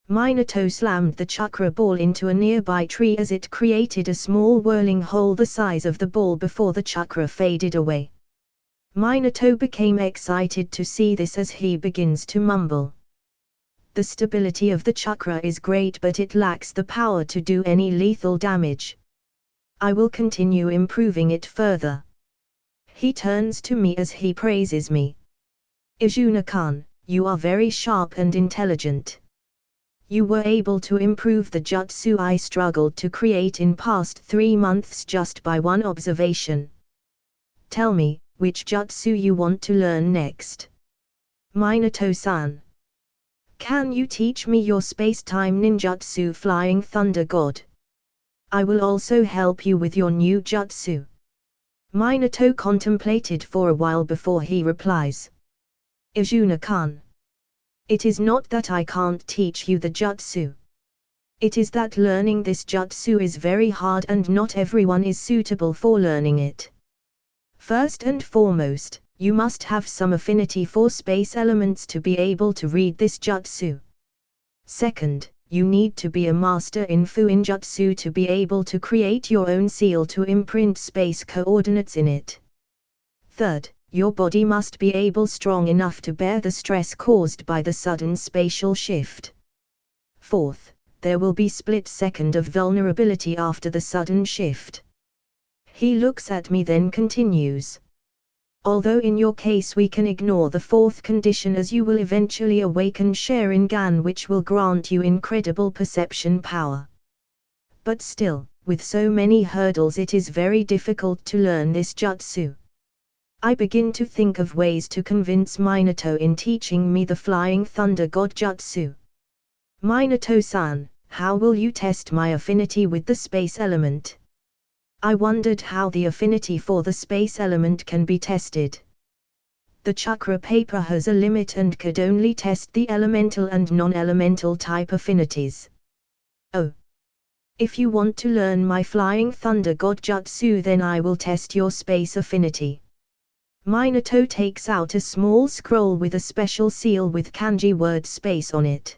Minato slammed the chakra ball into a nearby tree as it created a small whirling hole the size of the ball before the chakra faded away. Minato became excited to see this as he begins to mumble. The stability of the chakra is great, but it lacks the power to do any lethal damage. I will continue improving it further. He turns to me as he praises me. Izuna-kan, you are very sharp and intelligent. You were able to improve the jutsu I struggled to create in past 3 months just by one observation. Tell me, which jutsu you want to learn next? Minato-san. Can you teach me your space-time ninjutsu, Flying Thunder God? I will also help you with your new jutsu. Minato contemplated for a while before he replies. Izuna-kan. It is not that I can't teach you the jutsu. It is that learning this jutsu is very hard and not everyone is suitable for learning it. First and foremost, you must have some affinity for space elements to be able to read this jutsu. Second, you need to be a master in Fuinjutsu to be able to create your own seal to imprint space coordinates in it. Third, your body must be strong enough to bear the stress caused by the sudden spatial shift. Fourth, there will be split second of vulnerability after the sudden shift. He looks at me then continues. Although in your case we can ignore the fourth condition, as you will eventually awaken Sharingan, which will grant you incredible perception power. But still, with so many hurdles, it is very difficult to learn this jutsu. I begin to think of ways to convince Minato in teaching me the Flying Thunder God jutsu. Minato-san, how will you test my affinity with the space element? I wondered how the affinity for the space element can be tested. The chakra paper has a limit and could only test the elemental and non-elemental type affinities. Oh. If you want to learn my Flying Thunder God Jutsu, then I will test your space affinity. Minato takes out a small scroll with a special seal with kanji word space on it.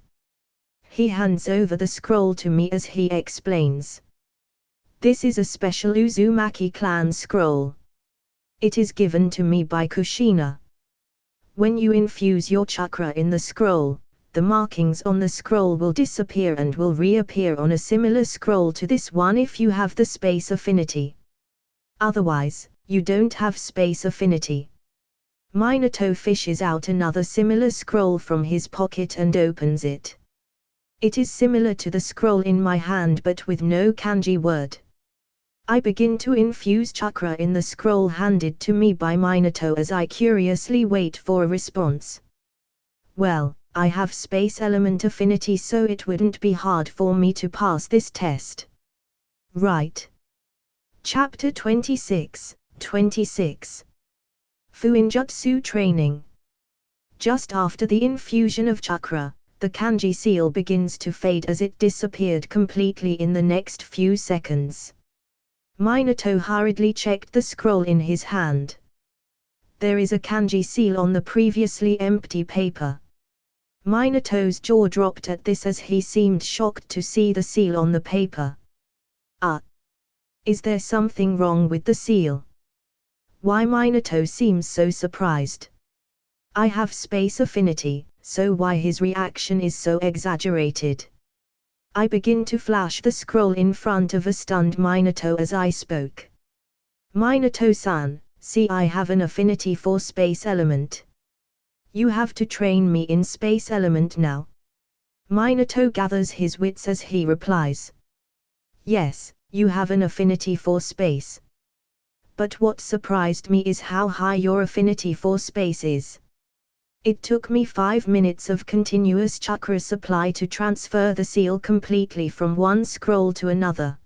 He hands over the scroll to me as he explains. This is a special Uzumaki clan scroll. It is given to me by Kushina. When you infuse your chakra in the scroll, the markings on the scroll will disappear and will reappear on a similar scroll to this one if you have the space affinity. Otherwise, you don't have space affinity. Minato fishes out another similar scroll from his pocket and opens it. It is similar to the scroll in my hand but with no kanji word. I begin to infuse chakra in the scroll handed to me by Minato as I curiously wait for a response. Well, I have space element affinity, so it wouldn't be hard for me to pass this test. Right. Chapter 26, 26. Fuinjutsu Training. Just after the infusion of chakra, the kanji seal begins to fade as it disappeared completely in the next few seconds. Minato hurriedly checked the scroll in his hand. There is a kanji seal on the previously empty paper. Minato's jaw dropped at this as he seemed shocked to see the seal on the paper. Is there something wrong with the seal? Why Minato seems so surprised? I have space affinity, so why his reaction is so exaggerated? I begin to flash the scroll in front of a stunned Minato as I spoke. Minato-san, see, I have an affinity for space element. You have to train me in space element now. Minato gathers his wits as he replies. Yes, you have an affinity for space. But what surprised me is how high your affinity for space is. It took me 5 minutes of continuous chakra supply to transfer the seal completely from one scroll to another.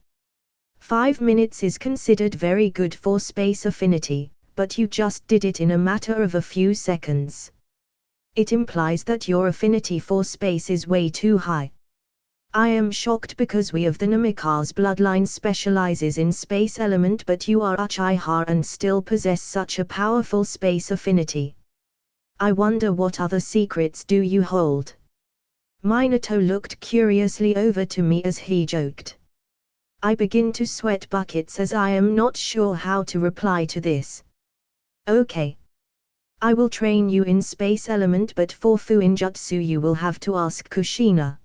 5 minutes is considered very good for space affinity, but you just did it in a matter of a few seconds. It implies that your affinity for space is way too high. I am shocked because we of the Namikaze bloodline specializes in space element, but you are Uchiha and still possess such a powerful space affinity. I wonder what other secrets do you hold? Minato looked curiously over to me as he joked. I begin to sweat buckets as I am not sure how to reply to this. Okay. I will train you in space element, but for Fuinjutsu you will have to ask Kushina.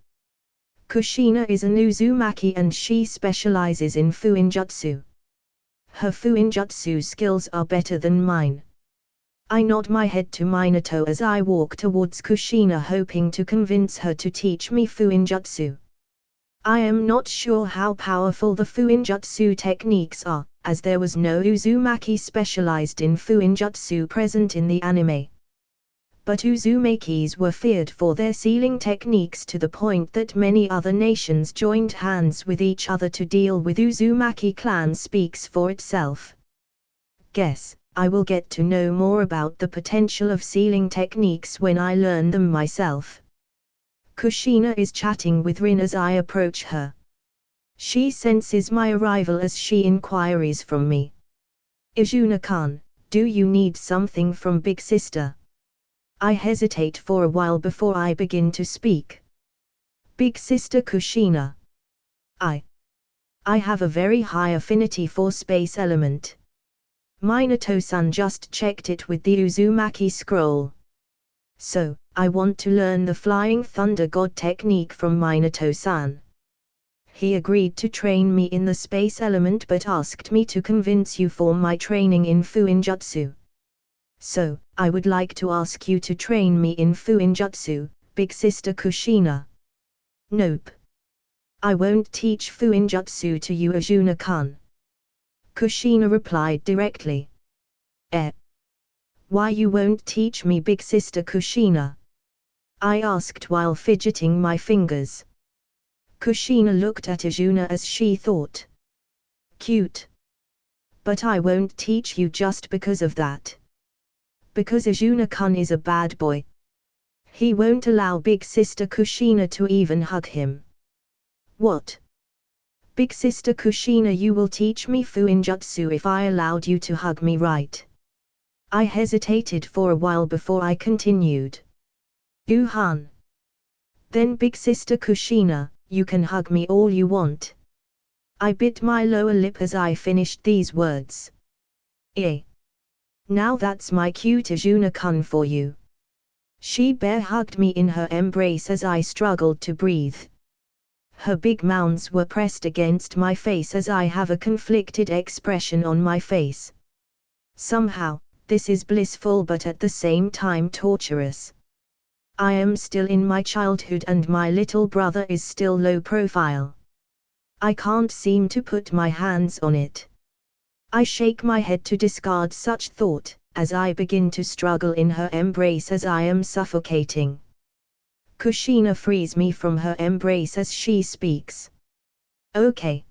Kushina is an Uzumaki and she specializes in Fuinjutsu. Her Fuinjutsu skills are better than mine. I nod my head to Minato as I walk towards Kushina, hoping to convince her to teach me Fuinjutsu. I am not sure how powerful the Fuinjutsu techniques are, as there was no Uzumaki specialized in Fuinjutsu present in the anime. But Uzumakis were feared for their sealing techniques to the point that many other nations joined hands with each other to deal with Uzumaki clan speaks for itself. Guess I will get to know more about the potential of sealing techniques when I learn them myself. Kushina is chatting with Rin as I approach her. She senses my arrival as she inquires from me. Izuna-kan, do you need something from Big Sister? I hesitate for a while before I begin to speak. Big Sister Kushina. I have a very high affinity for space element. Minato-san just checked it with the Uzumaki scroll. So, I want to learn the Flying Thunder God technique from Minato-san. He agreed to train me in the space element but asked me to convince you for my training in Fuinjutsu. So, I would like to ask you to train me in Fuinjutsu, Big Sister Kushina. Nope. I won't teach Fuinjutsu to you, Izuna-kan. Kushina replied directly. Why you won't teach me, Big Sister Kushina? I asked while fidgeting my fingers. Kushina looked at Izuna as she thought. Cute. But I won't teach you just because of that. Because Izuna-kun is a bad boy. He won't allow Big Sister Kushina to even hug him. What? Big sister Kushina, you will teach me fuinjutsu if I allowed you to hug me, right? I hesitated for a while before I continued. Uhan. Then big sister Kushina, you can hug me all you want. I bit my lower lip as I finished these words. Now that's my cute Izuna-kun for you. She bear hugged me in her embrace as I struggled to breathe. Her big mounds were pressed against my face as I have a conflicted expression on my face. Somehow, this is blissful but at the same time torturous. I am still in my childhood and my little brother is still low profile. I can't seem to put my hands on it. I shake my head to discard such thought, as I begin to struggle in her embrace as I am suffocating. Kushina frees me from her embrace as she speaks. Okay.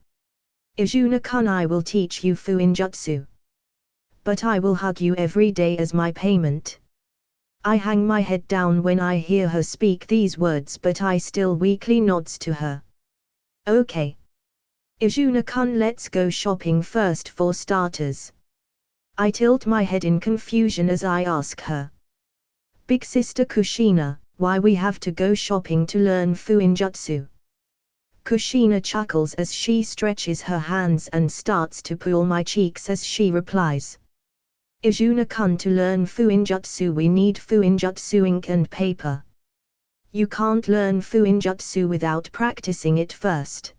Izuna-kun, I will teach you fuinjutsu. But I will hug you every day as my payment. I hang my head down when I hear her speak these words, but I still weakly nods to her. Okay. Izuna-kun, let's go shopping first for starters. I tilt my head in confusion as I ask her. Big sister Kushina, why we have to go shopping to learn fuinjutsu? Kushina chuckles as she stretches her hands and starts to pull my cheeks as she replies. Izuna-kun, to learn fuinjutsu we need fuinjutsu ink and paper. You can't learn fuinjutsu without practicing it first.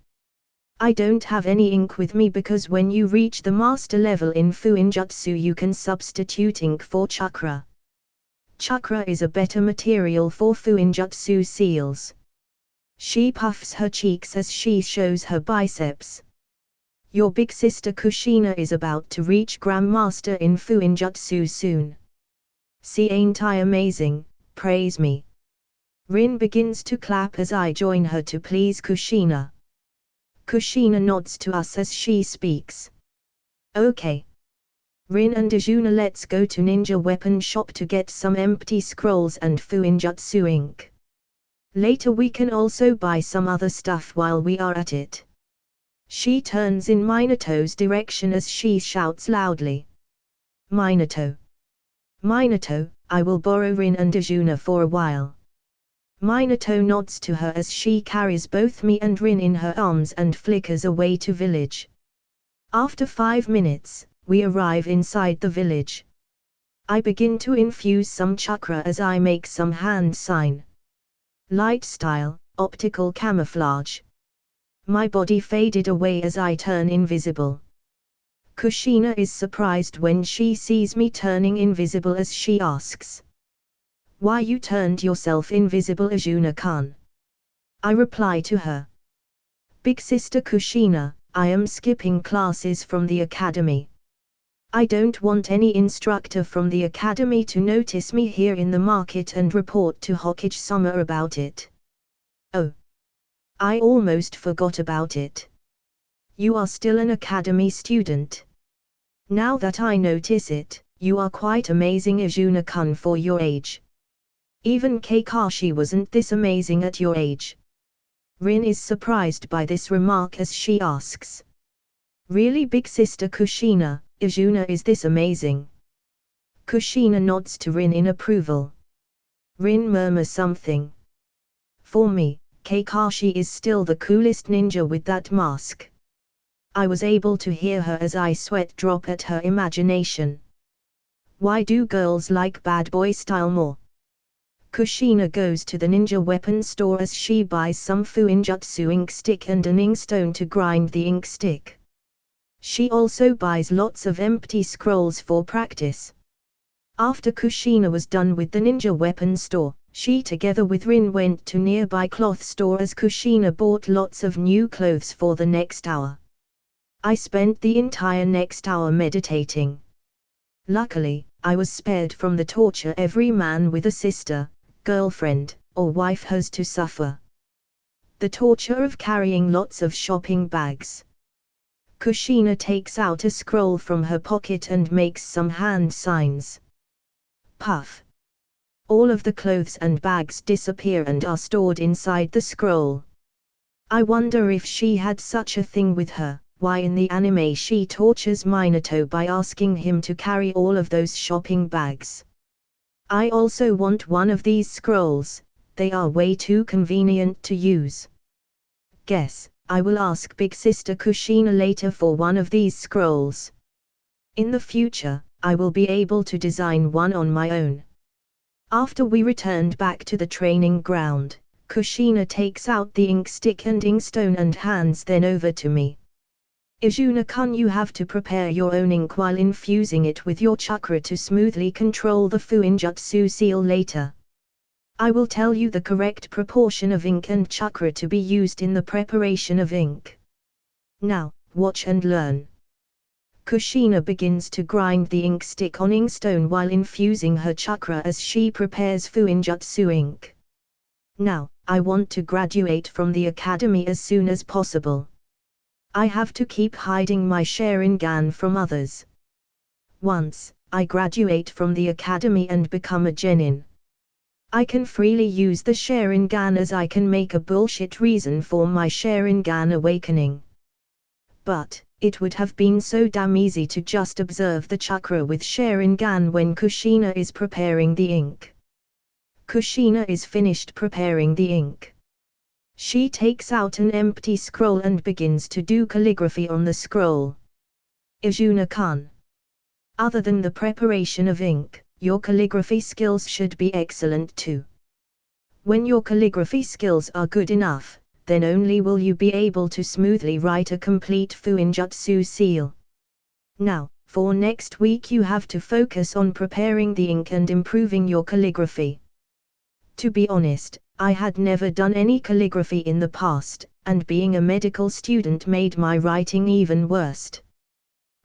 I don't have any ink with me because when you reach the master level in fuinjutsu you can substitute ink for chakra. Chakra is a better material for fuinjutsu seals. She puffs her cheeks as she shows her biceps. Your big sister Kushina is about to reach Grandmaster in fuinjutsu soon. See, ain't I amazing? Praise me. Rin begins to clap as I join her to please Kushina. Kushina nods to us as she speaks. Okay. Rin and Izuna, let's go to ninja weapon shop to get some empty scrolls and fuinjutsu ink. Later we can also buy some other stuff while we are at it. She turns in Minato's direction as she shouts loudly. Minato. Minato, I will borrow Rin and Izuna for a while. Minato nods to her as she carries both me and Rin in her arms and flickers away to village. After 5 minutes, we arrive inside the village. I begin to infuse some chakra as I make some hand sign. Light style, optical camouflage. My body faded away as I turn invisible. Kushina is surprised when she sees me turning invisible as she asks. Why you turned yourself invisible, Izuna-kun? I reply to her. Big sister Kushina, I am skipping classes from the academy. I don't want any instructor from the academy to notice me here in the market and report to Hokage-sama about it. Oh. I almost forgot about it. You are still an academy student. Now that I notice it, you are quite amazing, Izuna-kun, for your age. Even Kakashi wasn't this amazing at your age. Rin is surprised by this remark as she asks. Really, big sister Kushina, Izuna is this amazing? Kushina nods to Rin in approval. Rin murmurs something. For me, Kakashi is still the coolest ninja with that mask. I was able to hear her as I sweat drop at her imagination. Why do girls like bad boy style more? Kushina goes to the ninja weapon store as she buys some fuinjutsu ink stick and an inkstone to grind the ink stick. She also buys lots of empty scrolls for practice. After Kushina was done with the ninja weapon store, she together with Rin went to nearby cloth store as Kushina bought lots of new clothes for the next hour. I spent the entire next hour meditating. Luckily, I was spared from the torture every man with a sister, girlfriend, or wife has to suffer. The torture of carrying lots of shopping bags. Kushina takes out a scroll from her pocket and makes some hand signs. Puff. All of the clothes and bags disappear and are stored inside the scroll. I wonder if she had such a thing with her. Why in the anime she tortures Minato by asking him to carry all of those shopping bags. I also want one of these scrolls, they are way too convenient to use. Guess, I will ask Big Sister Kushina later for one of these scrolls. In the future, I will be able to design one on my own. After we returned back to the training ground, Kushina takes out the ink stick and inkstone and hands them over to me. Izuna-kun, you have to prepare your own ink while infusing it with your chakra to smoothly control the Fuinjutsu seal later. I will tell you the correct proportion of ink and chakra to be used in the preparation of ink. Now, watch and learn. Kushina begins to grind the ink stick on inkstone while infusing her chakra as she prepares Fuinjutsu ink. Now, I want to graduate from the academy as soon as possible. I have to keep hiding my Sharingan from others. Once I graduate from the academy and become a genin, I can freely use the Sharingan as I can make a bullshit reason for my Sharingan awakening. But it would have been so damn easy to just observe the chakra with Sharingan when Kushina is preparing the ink. Kushina is finished preparing the ink. She takes out an empty scroll and begins to do calligraphy on the scroll. Izuna-kun. Other than the preparation of ink, your calligraphy skills should be excellent too. When your calligraphy skills are good enough, then only will you be able to smoothly write a complete Fuinjutsu seal. Now, for next week you have to focus on preparing the ink and improving your calligraphy. To be honest, I had never done any calligraphy in the past, and being a medical student made my writing even worse.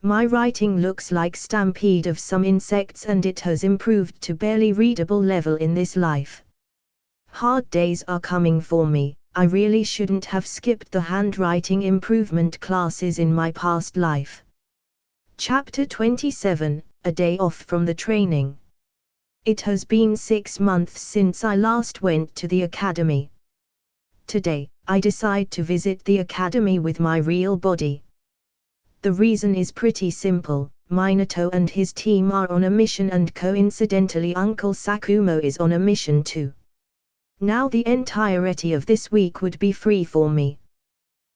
My writing looks like stampede of some insects and it has improved to barely readable level in this life. Hard days are coming for me. I really shouldn't have skipped the handwriting improvement classes in my past life. Chapter 27, A Day Off from the Training. It has been 6 months since I last went to the academy. Today, I decide to visit the academy with my real body. The reason is pretty simple. Minato and his team are on a mission and coincidentally Uncle Sakumo is on a mission too. Now the entirety of this week would be free for me.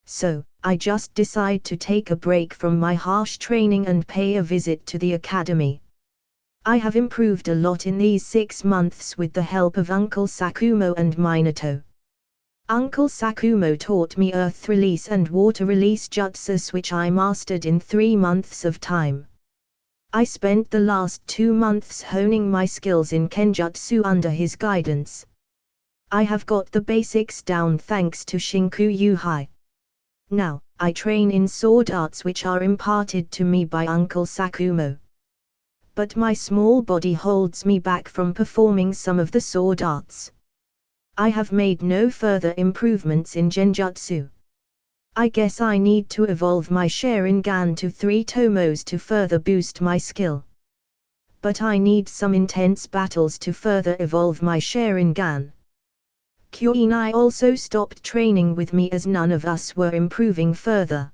So, I just decide to take a break from my harsh training and pay a visit to the academy. I have improved a lot in these 6 months with the help of Uncle Sakumo and Minato. Uncle Sakumo taught me earth release and water release jutsus which I mastered in 3 months of time. I spent the last 2 months honing my skills in kenjutsu under his guidance. I have got the basics down thanks to Shinku Yuhai. Now, I train in sword arts which are imparted to me by Uncle Sakumo. But my small body holds me back from performing some of the sword arts. I have made no further improvements in genjutsu. I guess I need to evolve my Sharingan to 3 tomos to further boost my skill. But I need some intense battles to further evolve my Sharingan. Kyoinai also stopped training with me as none of us were improving further.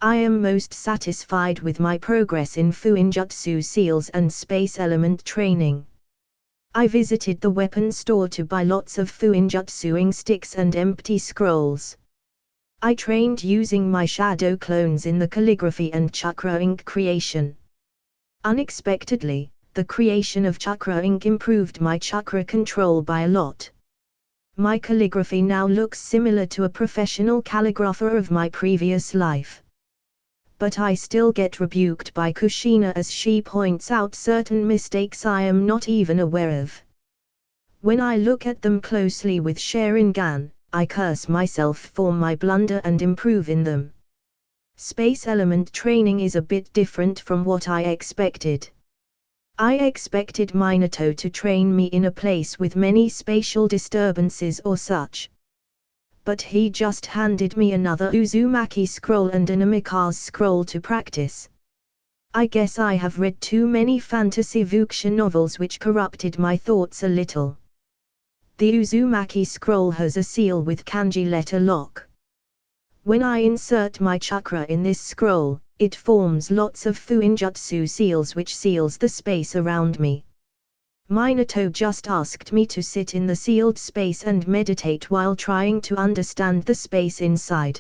I am most satisfied with my progress in Fuinjutsu seals and space element training. I visited the weapon store to buy lots of Fuinjutsu ink sticks and empty scrolls. I trained using my shadow clones in the calligraphy and chakra ink creation. Unexpectedly, the creation of chakra ink improved my chakra control by a lot. My calligraphy now looks similar to a professional calligrapher of my previous life. But I still get rebuked by Kushina as she points out certain mistakes I am not even aware of. When I look at them closely with Sharingan, I curse myself for my blunder and improve in them. Space element training is a bit different from what I expected. I expected Minato to train me in a place with many spatial disturbances or such. But he just handed me another Uzumaki scroll and an Amikaze scroll to practice. I guess I have read too many fantasy wuxia novels which corrupted my thoughts a little. The Uzumaki scroll has a seal with kanji letter lock, When I insert my chakra in this scroll, it forms lots of fuinjutsu seals which seals the space around me. Minato just asked me to sit in the sealed space and meditate while trying to understand the space inside.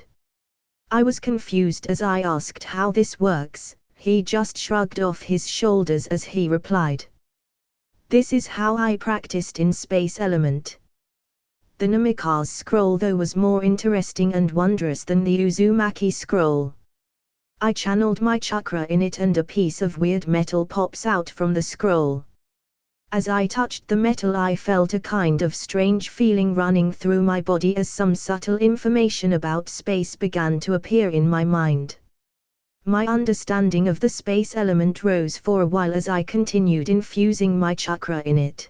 I was confused as I asked how this works. He just shrugged off his shoulders as he replied, "This is how I practiced in Space Element." The Namikaze scroll though was more interesting and wondrous than the Uzumaki scroll. I channeled my chakra in it and a piece of weird metal pops out from the scroll. As I touched the metal, I felt a kind of strange feeling running through my body as some subtle information about space began to appear in my mind. My understanding of the space element rose for a while as I continued infusing my chakra in it.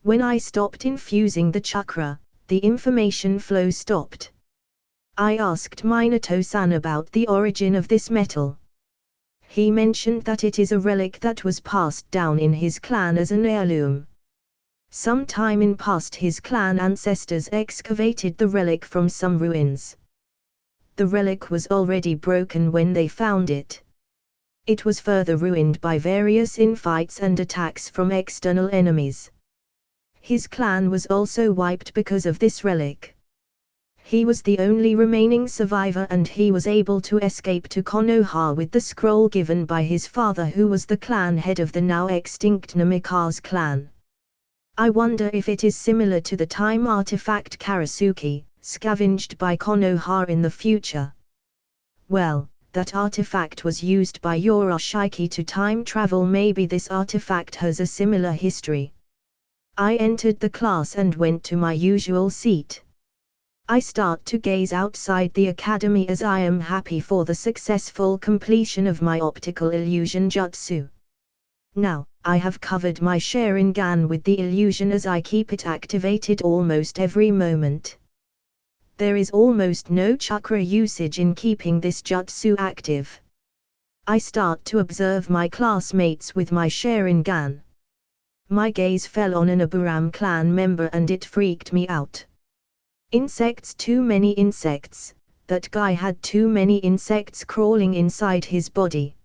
When I stopped infusing the chakra, the information flow stopped. I asked Minato-san about the origin of this metal. He mentioned that it is a relic that was passed down in his clan as an heirloom. Sometime in past his clan ancestors excavated the relic from some ruins. The relic was already broken when they found it. It was further ruined by various infights and attacks from external enemies. His clan was also wiped because of this relic. He was the only remaining survivor and he was able to escape to Konoha with the scroll given by his father, who was the clan head of the now extinct Namikaze clan. I wonder if it is similar to the time artifact Karasuki, scavenged by Konoha in the future. Well, that artifact was used by Yoroshiaki to time travel. Maybe this artifact has a similar history. I entered the class and went to my usual seat. I start to gaze outside the academy as I am happy for the successful completion of my optical illusion jutsu. Now, I have covered my Sharingan with the illusion as I keep it activated almost every moment. There is almost no chakra usage in keeping this jutsu active. I start to observe my classmates with my Sharingan. My gaze fell on an Aburam clan member and it freaked me out. Insects, too many insects. That guy had too many insects crawling inside his body.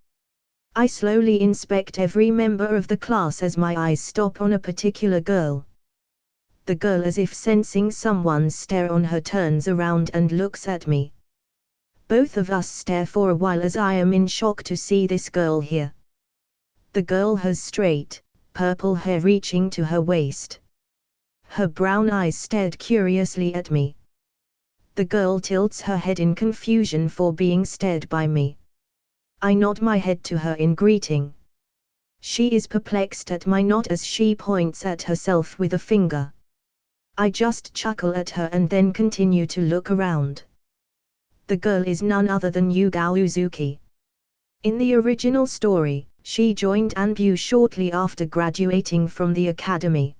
I slowly inspect every member of the class as my eyes stop on a particular girl. The girl, as if sensing someone's stare on her, turns around and looks at me. Both of us stare for a while as I am in shock to see this girl here. The girl has straight, purple hair reaching to her waist. Her brown eyes stared curiously at me. The girl tilts her head in confusion for being stared by me. I nod my head to her in greeting. She is perplexed at my nod as she points at herself with a finger. I just chuckle at her and then continue to look around. The girl is none other than Yugao Uzuki. In the original story, she joined Anbu shortly after graduating from the academy.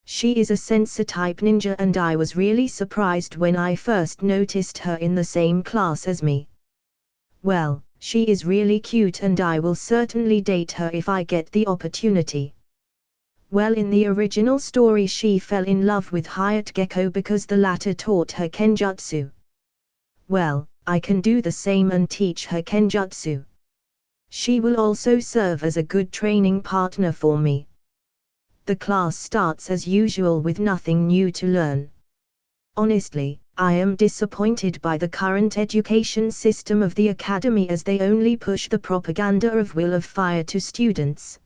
She is a Sense-type ninja and I was really surprised when I first noticed her in the same class as me. Well, she is really cute and I will certainly date her if I get the opportunity. Well, in the original story she fell in love with Hayate Gecko because the latter taught her kenjutsu. Well, I can do the same and teach her kenjutsu. She will also serve as a good training partner for me. The class starts as usual with nothing new to learn. Honestly, I am disappointed by the current education system of the academy as they only push the propaganda of Will of Fire to students.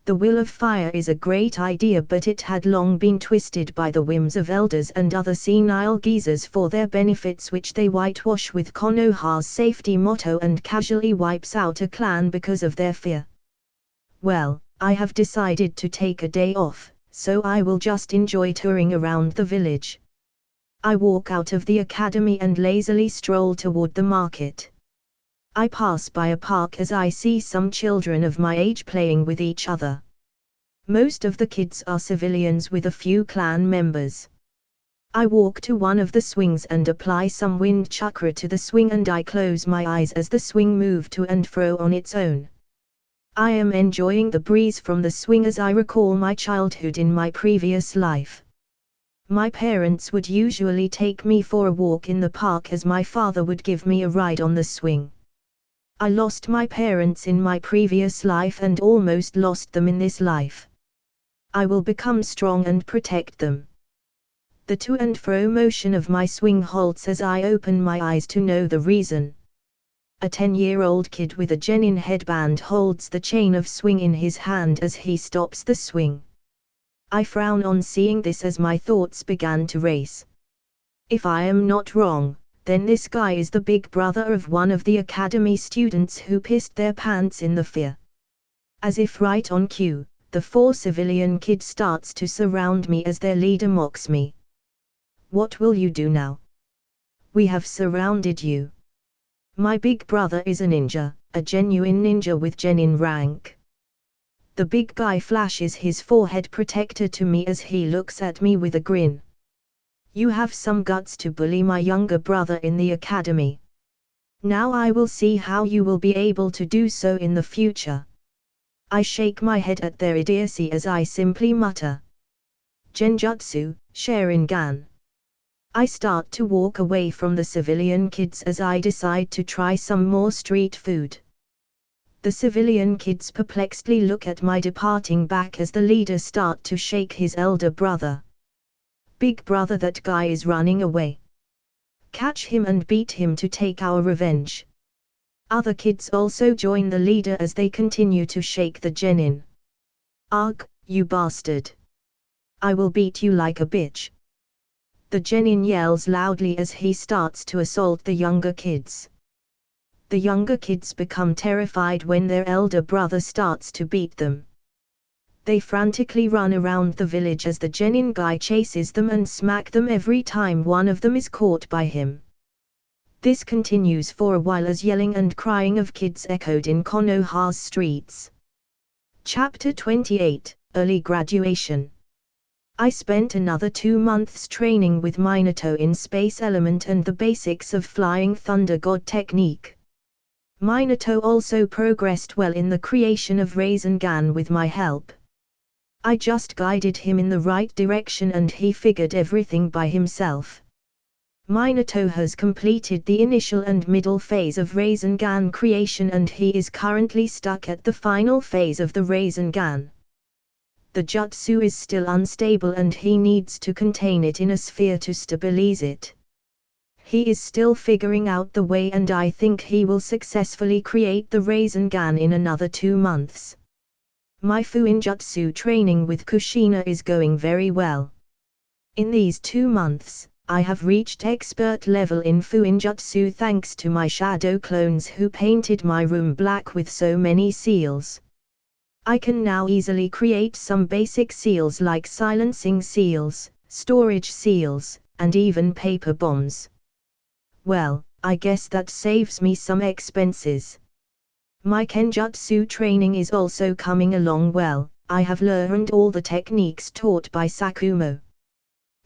The Will of Fire is a great idea, but it had long been twisted by the whims of elders and other senile geezers for their benefits, which they whitewash with Konoha's safety motto and casually wipes out a clan because of their fear. Well, I have decided to take a day off, so I will just enjoy touring around the village. I walk out of the academy and lazily stroll toward the market. I pass by a park as I see some children of my age playing with each other. Most of the kids are civilians with a few clan members. I walk to one of the swings and apply some wind chakra to the swing and I close my eyes as the swing moves to and fro on its own. I am enjoying the breeze from the swing as I recall my childhood in my previous life. My parents would usually take me for a walk in the park as my father would give me a ride on the swing. I lost my parents in my previous life and almost lost them in this life. I will become strong and protect them. The to and fro motion of my swing halts as I open my eyes to know the reason. A 10-year-old kid with a genin headband holds the chain of swing in his hand as he stops the swing. I frown on seeing this as my thoughts began to race. If I am not wrong, then this guy is the big brother of one of the academy students who pissed their pants in the fear. As if right on cue, the 4 civilian kids starts to surround me as their leader mocks me. What will you do now? We have surrounded you. My big brother is a ninja, a genuine ninja with genin rank. The big guy flashes his forehead protector to me as he looks at me with a grin. You have some guts to bully my younger brother in the academy. Now I will see how you will be able to do so in the future. I shake my head at their idiocy as I simply mutter. Genjutsu, Sharingan. I start to walk away from the civilian kids as I decide to try some more street food. The civilian kids perplexedly look at my departing back as the leader start to shake his elder brother. Big brother, that guy is running away. Catch him and beat him to take our revenge. Other kids also join the leader as they continue to shake the genin. Ugh, you bastard. I will beat you like a bitch. The genin yells loudly as he starts to assault the younger kids. The younger kids become terrified when their elder brother starts to beat them. They frantically run around the village as the genin guy chases them and smack them every time one of them is caught by him. This continues for a while as yelling and crying of kids echoed in Konoha's streets. Chapter 28, Early Graduation. I spent another 2 months training with Minato in Space Element and the basics of Flying Thunder God technique. Minato also progressed well in the creation of Rasengan with my help. I just guided him in the right direction and he figured everything by himself. Minato has completed the initial and middle phase of Rasengan creation and he is currently stuck at the final phase of the Rasengan. The jutsu is still unstable and he needs to contain it in a sphere to stabilize it. He is still figuring out the way and I think he will successfully create the Rasengan in another 2 months. My Fuinjutsu training with Kushina is going very well. In these 2 months, I have reached expert level in Fuinjutsu thanks to my shadow clones who painted my room black with so many seals. I can now easily create some basic seals like silencing seals, storage seals, and even paper bombs. Well, I guess that saves me some expenses. My Kenjutsu training is also coming along well. I have learned all the techniques taught by Sakumo.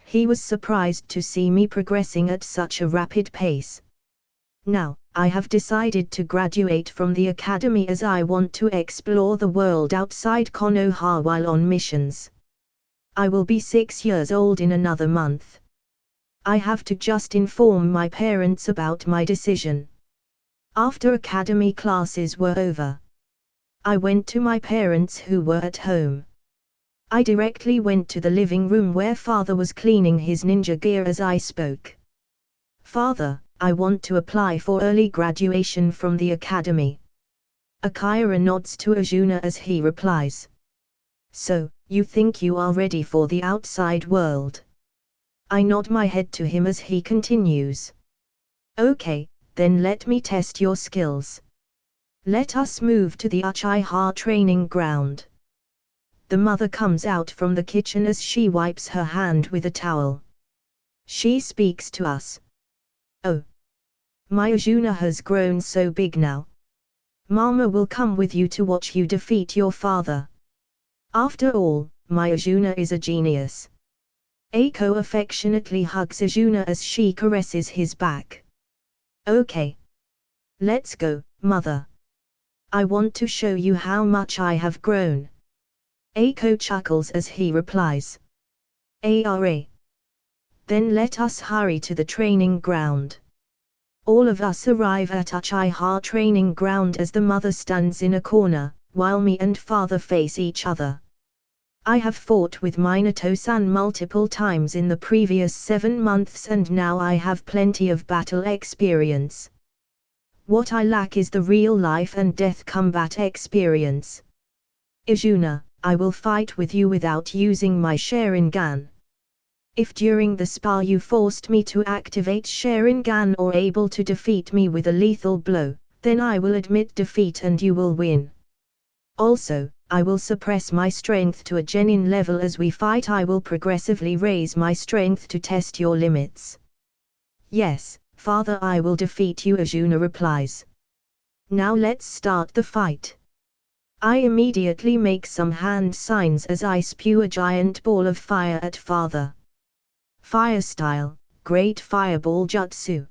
He was surprised to see me progressing at such a rapid pace. Now, I have decided to graduate from the academy as I want to explore the world outside Konoha while on missions. I will be 6 years old in another month. I have to just inform my parents about my decision. After academy classes were over, I went to my parents who were at home. I directly went to the living room where father was cleaning his ninja gear as I spoke. Father, I want to apply for early graduation from the academy. Akira nods to Azuna as he replies. So, you think you are ready for the outside world? I nod my head to him as he continues. Okay, then let me test your skills. Let us move to the Uchiha training ground. The mother comes out from the kitchen as she wipes her hand with a towel. She speaks to us. Oh. My Azuna has grown so big now. Mama will come with you to watch you defeat your father. After all, my Azuna is a genius. Eiko affectionately hugs Azuna as she caresses his back. Okay. Let's go, mother. I want to show you how much I have grown. Eiko chuckles as he replies. Ara. Then let us hurry to the training ground. All of us arrive at Uchiha training ground as the mother stands in a corner, while me and father face each other. I have fought with Minato-san multiple times in the previous 7 months and now I have plenty of battle experience. What I lack is the real life and death combat experience. Izuna, I will fight with you without using my Sharingan. If during the spar you forced me to activate Sharingan or able to defeat me with a lethal blow, then I will admit defeat and you will win. Also, I will suppress my strength to a genin level as we fight. I will progressively raise my strength to test your limits. Yes, father, I will defeat you, Izuna replies. Now let's start the fight. I immediately make some hand signs as I spew a giant ball of fire at father. Fire style, great fireball jutsu.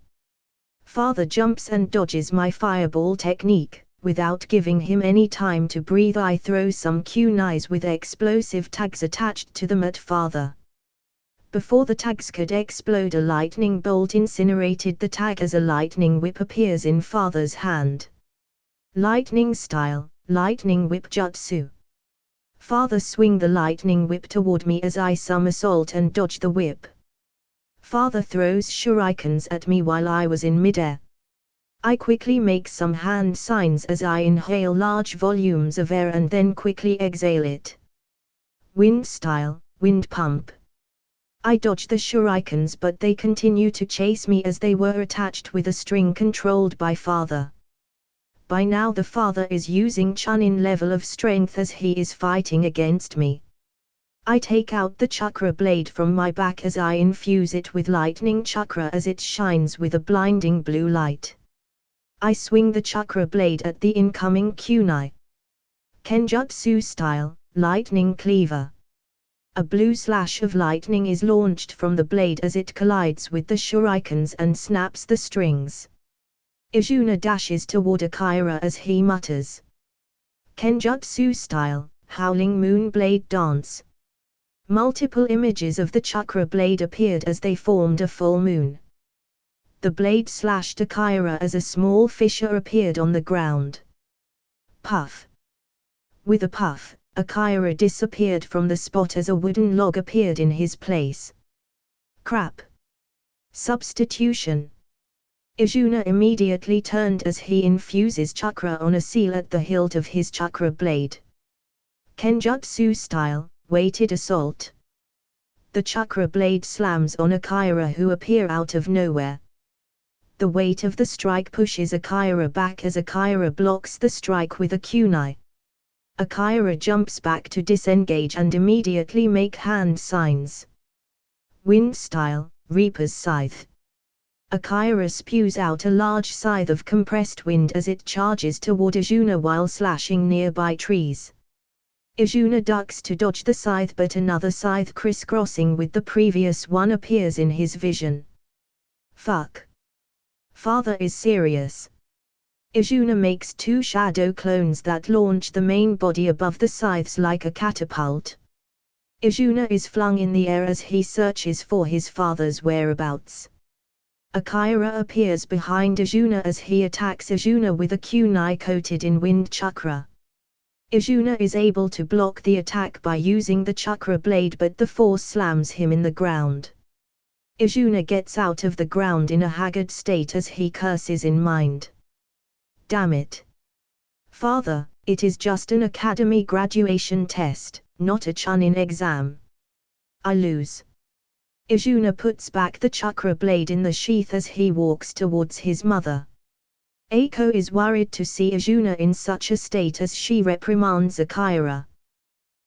Father jumps and dodges my fireball technique. Without giving him any time to breathe, I throw some kunais with explosive tags attached to them at father. Before the tags could explode, a lightning bolt incinerated the tag as a lightning whip appears in father's hand. Lightning style, lightning whip jutsu. Father swing the lightning whip toward me as I somersault and dodge the whip. Father throws shurikens at me while I was in midair. I quickly make some hand signs as I inhale large volumes of air and then quickly exhale it. Wind style, wind pump. I dodge the shurikens but they continue to chase me as they were attached with a string controlled by father. By now the father is using Chunin level of strength as he is fighting against me. I take out the chakra blade from my back as I infuse it with lightning chakra as it shines with a blinding blue light. I swing the chakra blade at the incoming kunai. Kenjutsu style, lightning cleaver. A blue slash of lightning is launched from the blade as it collides with the shurikens and snaps the strings. Izuna dashes toward Akira as he mutters. Kenjutsu style, howling moon blade dance. Multiple images of the chakra blade appeared as they formed a full moon. The blade slashed Akira as a small fissure appeared on the ground. Puff. With a puff, Akira disappeared from the spot as a wooden log appeared in his place. Crap. Substitution. Izuna immediately turned as he infuses chakra on a seal at the hilt of his chakra blade. Kenjutsu style, weighted assault. The chakra blade slams on Akira who appear out of nowhere. The weight of the strike pushes Akira back as Akira blocks the strike with a kunai. Akira jumps back to disengage and immediately make hand signs. Wind style, Reaper's Scythe. Akira spews out a large scythe of compressed wind as it charges toward Izuna while slashing nearby trees. Izuna ducks to dodge the scythe but another scythe crisscrossing with the previous one appears in his vision. Fuck. Father is serious. Izuna makes 2 shadow clones that launch the main body above the scythes like a catapult. Izuna is flung in the air as he searches for his father's whereabouts. Akira appears behind Izuna as he attacks Izuna with a kunai coated in wind chakra. Izuna is able to block the attack by using the chakra blade but the force slams him in the ground. Izuna gets out of the ground in a haggard state as he curses in mind. Damn it. Father, it is just an academy graduation test, not a Chunin exam. I lose. Izuna puts back the chakra blade in the sheath as he walks towards his mother. Eiko is worried to see Izuna in such a state as she reprimands Akira.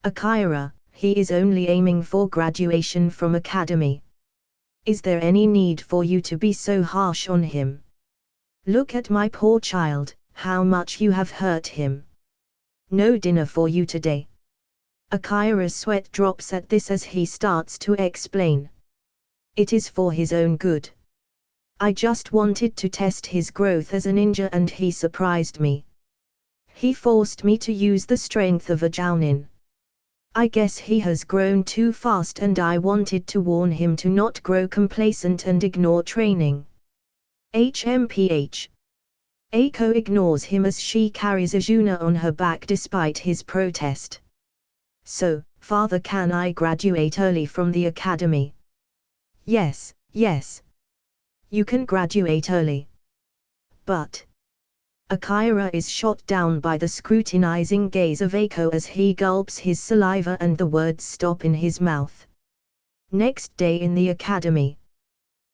Akira, he is only aiming for graduation from academy. Is there any need for you to be so harsh on him? Look at my poor child, how much you have hurt him. No dinner for you today. Akira's sweat drops at this as he starts to explain. It is for his own good. I just wanted to test his growth as a ninja and he surprised me. He forced me to use the strength of a jounin. I guess he has grown too fast and I wanted to warn him to not grow complacent and ignore training. HMPH. Aiko ignores him as she carries Azuna on her back despite his protest. So, father, can I graduate early from the academy? Yes, yes. You can graduate early. But Akira is shot down by the scrutinizing gaze of Aiko as he gulps his saliva and the words stop in his mouth. Next day in the academy.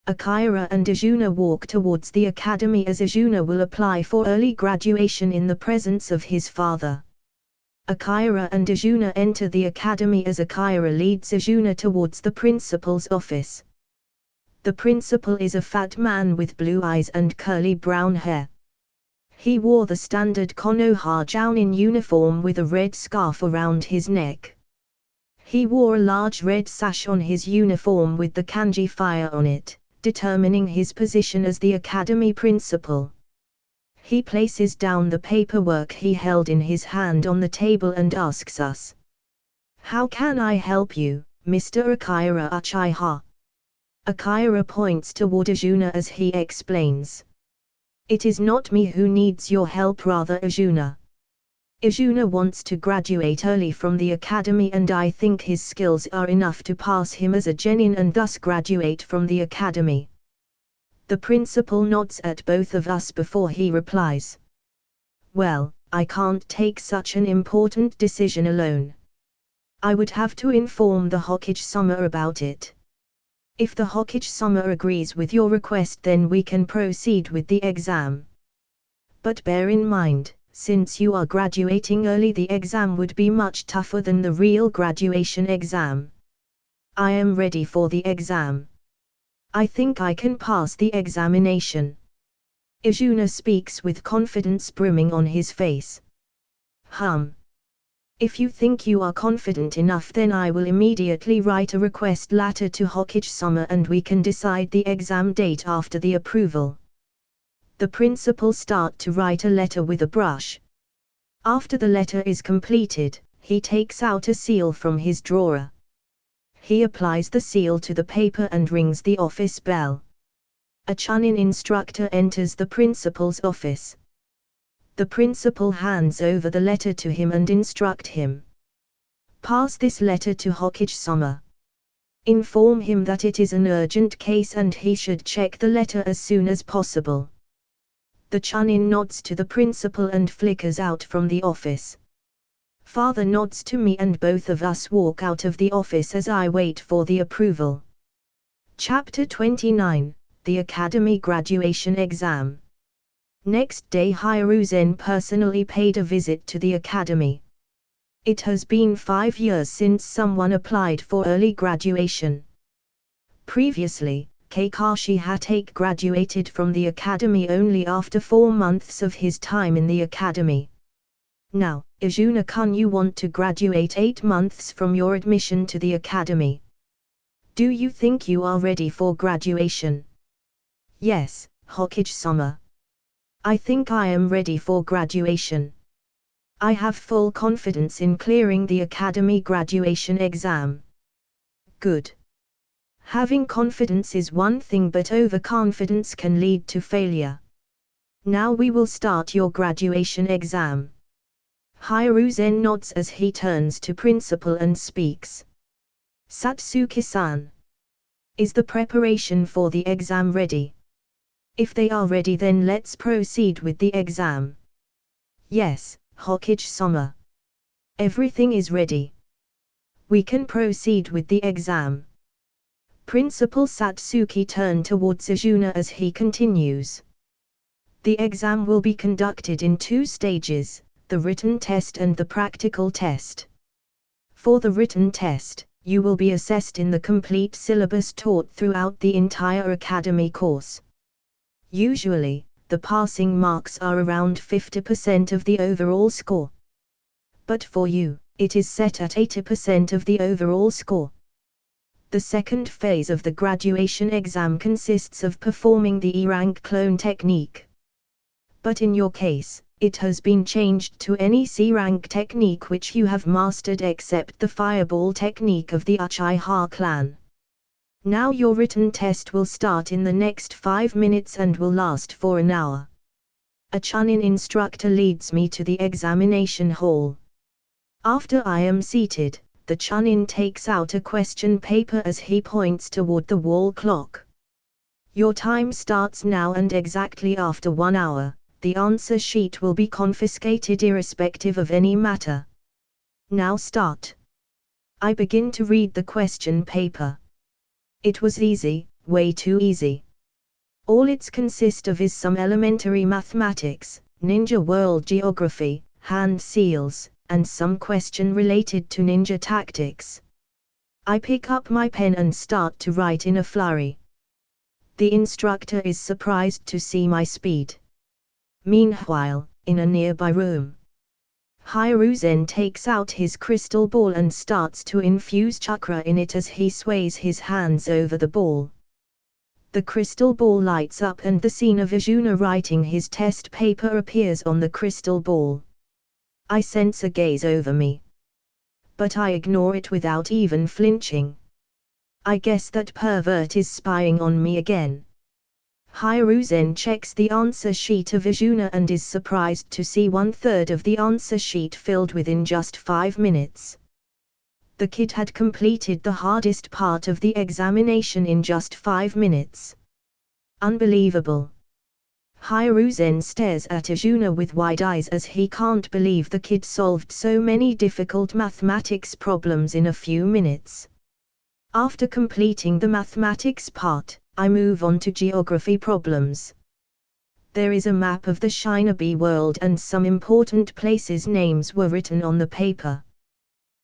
Akira and Azuna walk towards the academy as Azuna will apply for early graduation in the presence of his father. Akira and Azuna enter the academy as Akira leads Azuna towards the principal's office. The principal is a fat man with blue eyes and curly brown hair. He wore the standard Konoha Jounin uniform with a red scarf around his neck. He wore a large red sash on his uniform with the kanji fire on it, determining his position as the academy principal. He places down the paperwork he held in his hand on the table and asks us, "How can I help you, Mr. Akira Uchiha?" Akira points toward Azuna as he explains. "It is not me who needs your help, rather Azuna. Azuna wants to graduate early from the academy and I think his skills are enough to pass him as a genin and thus graduate from the academy." The principal nods at both of us before he replies, "Well, I can't take such an important decision alone. I would have to inform the Hokage-sama about it. If the Hokage-sama agrees with your request, then we can proceed with the exam. But bear in mind, since you are graduating early, the exam would be much tougher than the real graduation exam. I am ready for the exam. I think I can pass the examination." Azuna speaks with confidence brimming on his face. If you think you are confident enough, then I will immediately write a request letter to Hokage-sama and we can decide the exam date after the approval." The principal starts to write a letter with a brush. After the letter is completed, he takes out a seal from his drawer. He applies the seal to the paper and rings the office bell. A Chunin instructor enters the principal's office. The principal hands over the letter to him and instructs him. "Pass this letter to Hokage-sama. Inform him that it is an urgent case and he should check the letter as soon as possible." The Chunin nods to the principal and flickers out from the office. Father nods to me and both of us walk out of the office as I wait for the approval. Chapter 29, The Academy Graduation Exam. Next day, Hiruzen personally paid a visit to the academy. It has been 5 years since someone applied for early graduation. Previously, Kakashi Hatake graduated from the academy only after 4 months of his time in the academy. Now, Azuna-kun, you want to graduate 8 months from your admission to the academy. Do you think you are ready for graduation? Yes, Hokage-sama. I think I am ready for graduation. I have full confidence in clearing the academy graduation exam. Good. Having confidence is one thing, but overconfidence can lead to failure. Now we will start your graduation exam. Hiruzen nods as he turns to principal and speaks. Satsuki-san. Is the preparation for the exam ready? If they are ready, then let's proceed with the exam. Yes, Hokage-sama. Everything is ready. We can proceed with the exam. Principal Satsuki turned towards Azuna as he continues. The exam will be conducted in 2 stages, the written test and the practical test. For the written test, you will be assessed in the complete syllabus taught throughout the entire academy course. Usually, the passing marks are around 50% of the overall score. But for you, it is set at 80% of the overall score. The second phase of the graduation exam consists of performing the E-rank clone technique. But in your case, It has been changed to any C-rank technique which you have mastered except the fireball technique of the Uchiha clan. Now your written test will start in the next 5 minutes and will last for an hour. A Chunin instructor leads me to the examination hall. After I am seated, the Chunin takes out a question paper as he points toward the wall clock. Your time starts now, and exactly after 1 hour, the answer sheet will be confiscated irrespective of any matter. Now start. I begin to read the question paper. It was easy, way too easy. All it consists of is some elementary mathematics, ninja world geography, hand seals, and some question related to ninja tactics. I pick up my pen and start to write in a flurry. The instructor is surprised to see my speed. Meanwhile, in a nearby room, Hiruzen takes out his crystal ball and starts to infuse chakra in it as he sways his hands over the ball. The crystal ball lights up and the scene of Izuna writing his test paper appears on the crystal ball. I sense a gaze over me, but I ignore it without even flinching. I guess that pervert is spying on me again. Hiruzen checks the answer sheet of Izuna and is surprised to see 1/3 of the answer sheet filled within just 5 minutes. The kid had completed the hardest part of the examination in just 5 minutes. Unbelievable. Hiruzen stares at Izuna with wide eyes as he can't believe the kid solved so many difficult mathematics problems in a few minutes. After completing the mathematics part, I move on to geography problems. There is a map of the Shinobi world and some important places' names were written on the paper.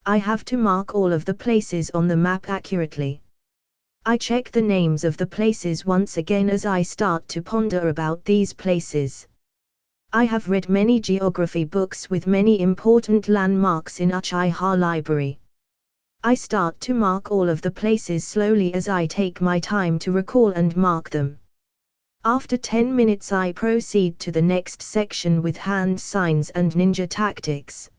I have to mark all of the places on the map accurately. I check the names of the places once again as I start to ponder about these places. I have read many geography books with many important landmarks in Uchiha Library. I start to mark all of the places slowly as I take my time to recall and mark them. After 10 minutes I proceed to the next section with hand signs and ninja tactics.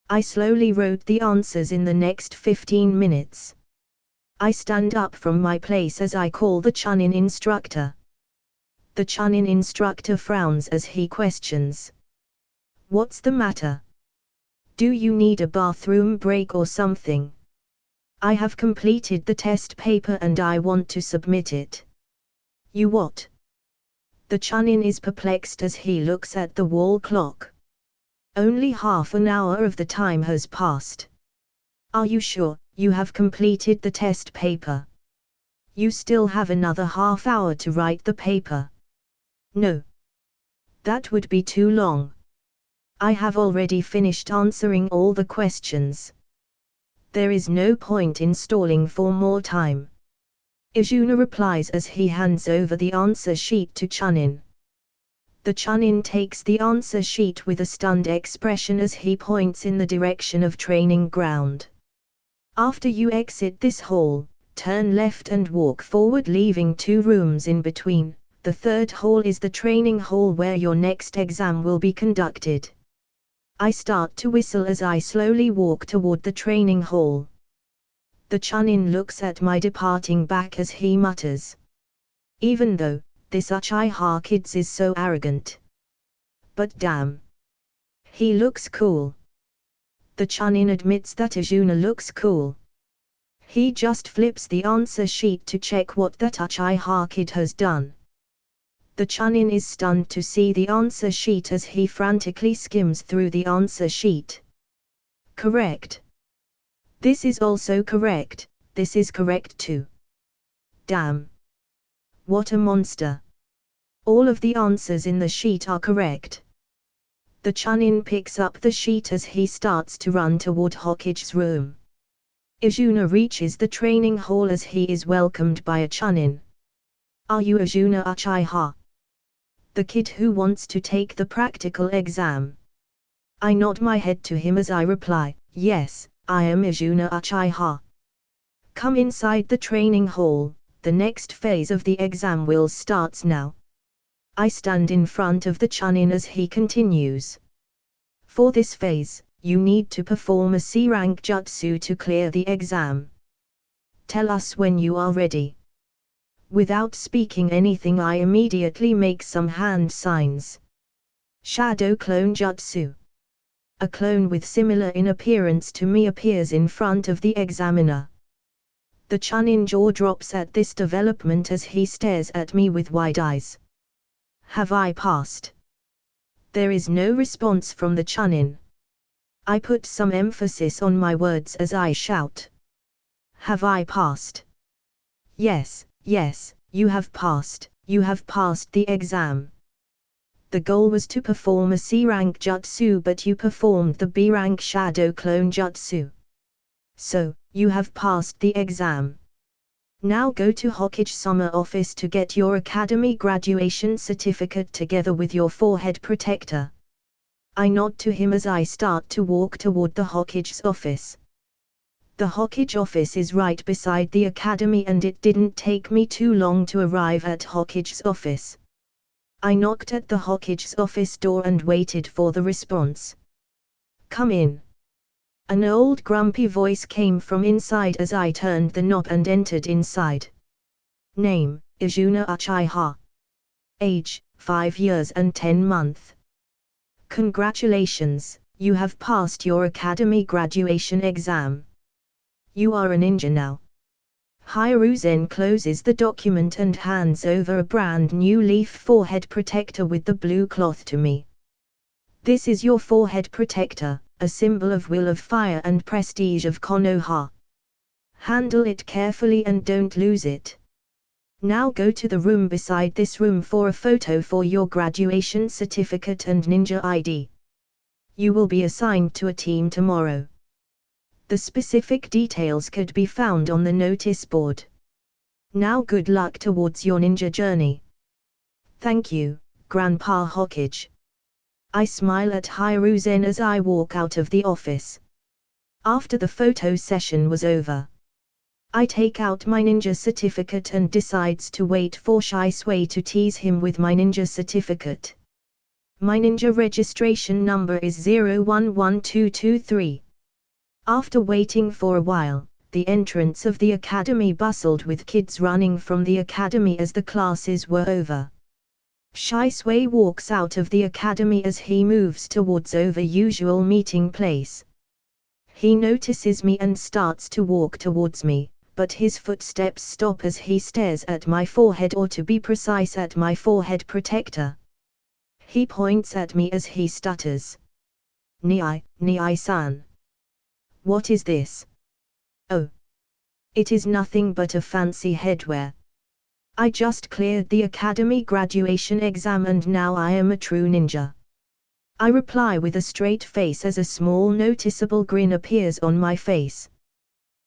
I slowly wrote the answers in the next 15 minutes. I stand up from my place as I call the Chunin instructor. The Chunin instructor frowns as he questions. What's the matter? Do you need a bathroom break or something? I have completed the test paper and I want to submit it. You what? The Chunin is perplexed as he looks at the wall clock. Only half an hour of the time has passed. Are you sure you have completed the test paper? You still have another half hour to write the paper. No. That would be too long. I have already finished answering all the questions. There is no point in stalling for more time. Izuna replies as he hands over the answer sheet to Chunin. The Chunin takes the answer sheet with a stunned expression as he points in the direction of training ground. After you exit this hall, turn left and walk forward, leaving 2 rooms in between. The 3rd hall is the training hall where your next exam will be conducted. I start to whistle as I slowly walk toward the training hall. The Chunin looks at my departing back as he mutters. Even though, this Uchiha kid is so arrogant. But damn. He looks cool. The Chunin admits that Izuna looks cool. He just flips the answer sheet to check what that Uchiha kid has done. The Chunin is stunned to see the answer sheet as he frantically skims through the answer sheet. Correct. This is also correct, this is correct too. Damn. What a monster. All of the answers in the sheet are correct. The Chunin picks up the sheet as he starts to run toward Hokige's room. Izuna reaches the training hall as he is welcomed by a Chunin. Are you Izuna Uchiha? The kid who wants to take the practical exam. I nod my head to him as I reply, yes, I am Izuna Uchiha. Come inside the training hall, the next phase of the exam will start now. I stand in front of the chunin as he continues. For this phase, you need to perform a C-rank jutsu to clear the exam. Tell us when you are ready. Without speaking anything, I immediately make some hand signs. Shadow clone jutsu. A clone with similar in appearance to me appears in front of the examiner. The chunin jaw drops at this development as he stares at me with wide eyes. Have I passed? There is no response from the chunin. I put some emphasis on my words as I shout. Have I passed? Yes, yes, you have passed the exam. The goal was to perform a C-rank jutsu, but you performed the B-rank shadow clone jutsu. So, you have passed the exam. Now go to Hokage Summer office to get your academy graduation certificate together with your forehead protector. I nod to him as I start to walk toward the Hokage's office. The Hokage office is right beside the academy, and it didn't take me too long to arrive at Hokage's office. I knocked at the Hokage's office door and waited for the response. Come in. An old grumpy voice came from inside as I turned the knob and entered inside. Name, Izuna Uchiha. Age, 5 years and 10 months. Congratulations, you have passed your academy graduation exam. You are a ninja now. Hiruzen closes the document and hands over a brand new leaf forehead protector with the blue cloth to me. This is your forehead protector, a symbol of will of fire and prestige of Konoha. Handle it carefully and don't lose it. Now go to the room beside this room for a photo for your graduation certificate and ninja ID. You will be assigned to a team tomorrow. The specific details could be found on the notice board. Now good luck towards your ninja journey. Thank you, Grandpa Hokage. I smile at Hiruzen as I walk out of the office. After the photo session was over, I take out my ninja certificate and decides to wait for Shisui to tease him with my ninja certificate. My ninja registration number is 011223. After waiting for a while, the entrance of the academy bustled with kids running from the academy as the classes were over. Shisui walks out of the academy as he moves towards our usual meeting place. He notices me and starts to walk towards me, but his footsteps stop as he stares at my forehead, or to be precise at my forehead protector. He points at me as he stutters. Nii-san. What is this? Oh. It is nothing but a fancy headwear. I just cleared the academy graduation exam and now I am a true ninja. I reply with a straight face as a small noticeable grin appears on my face.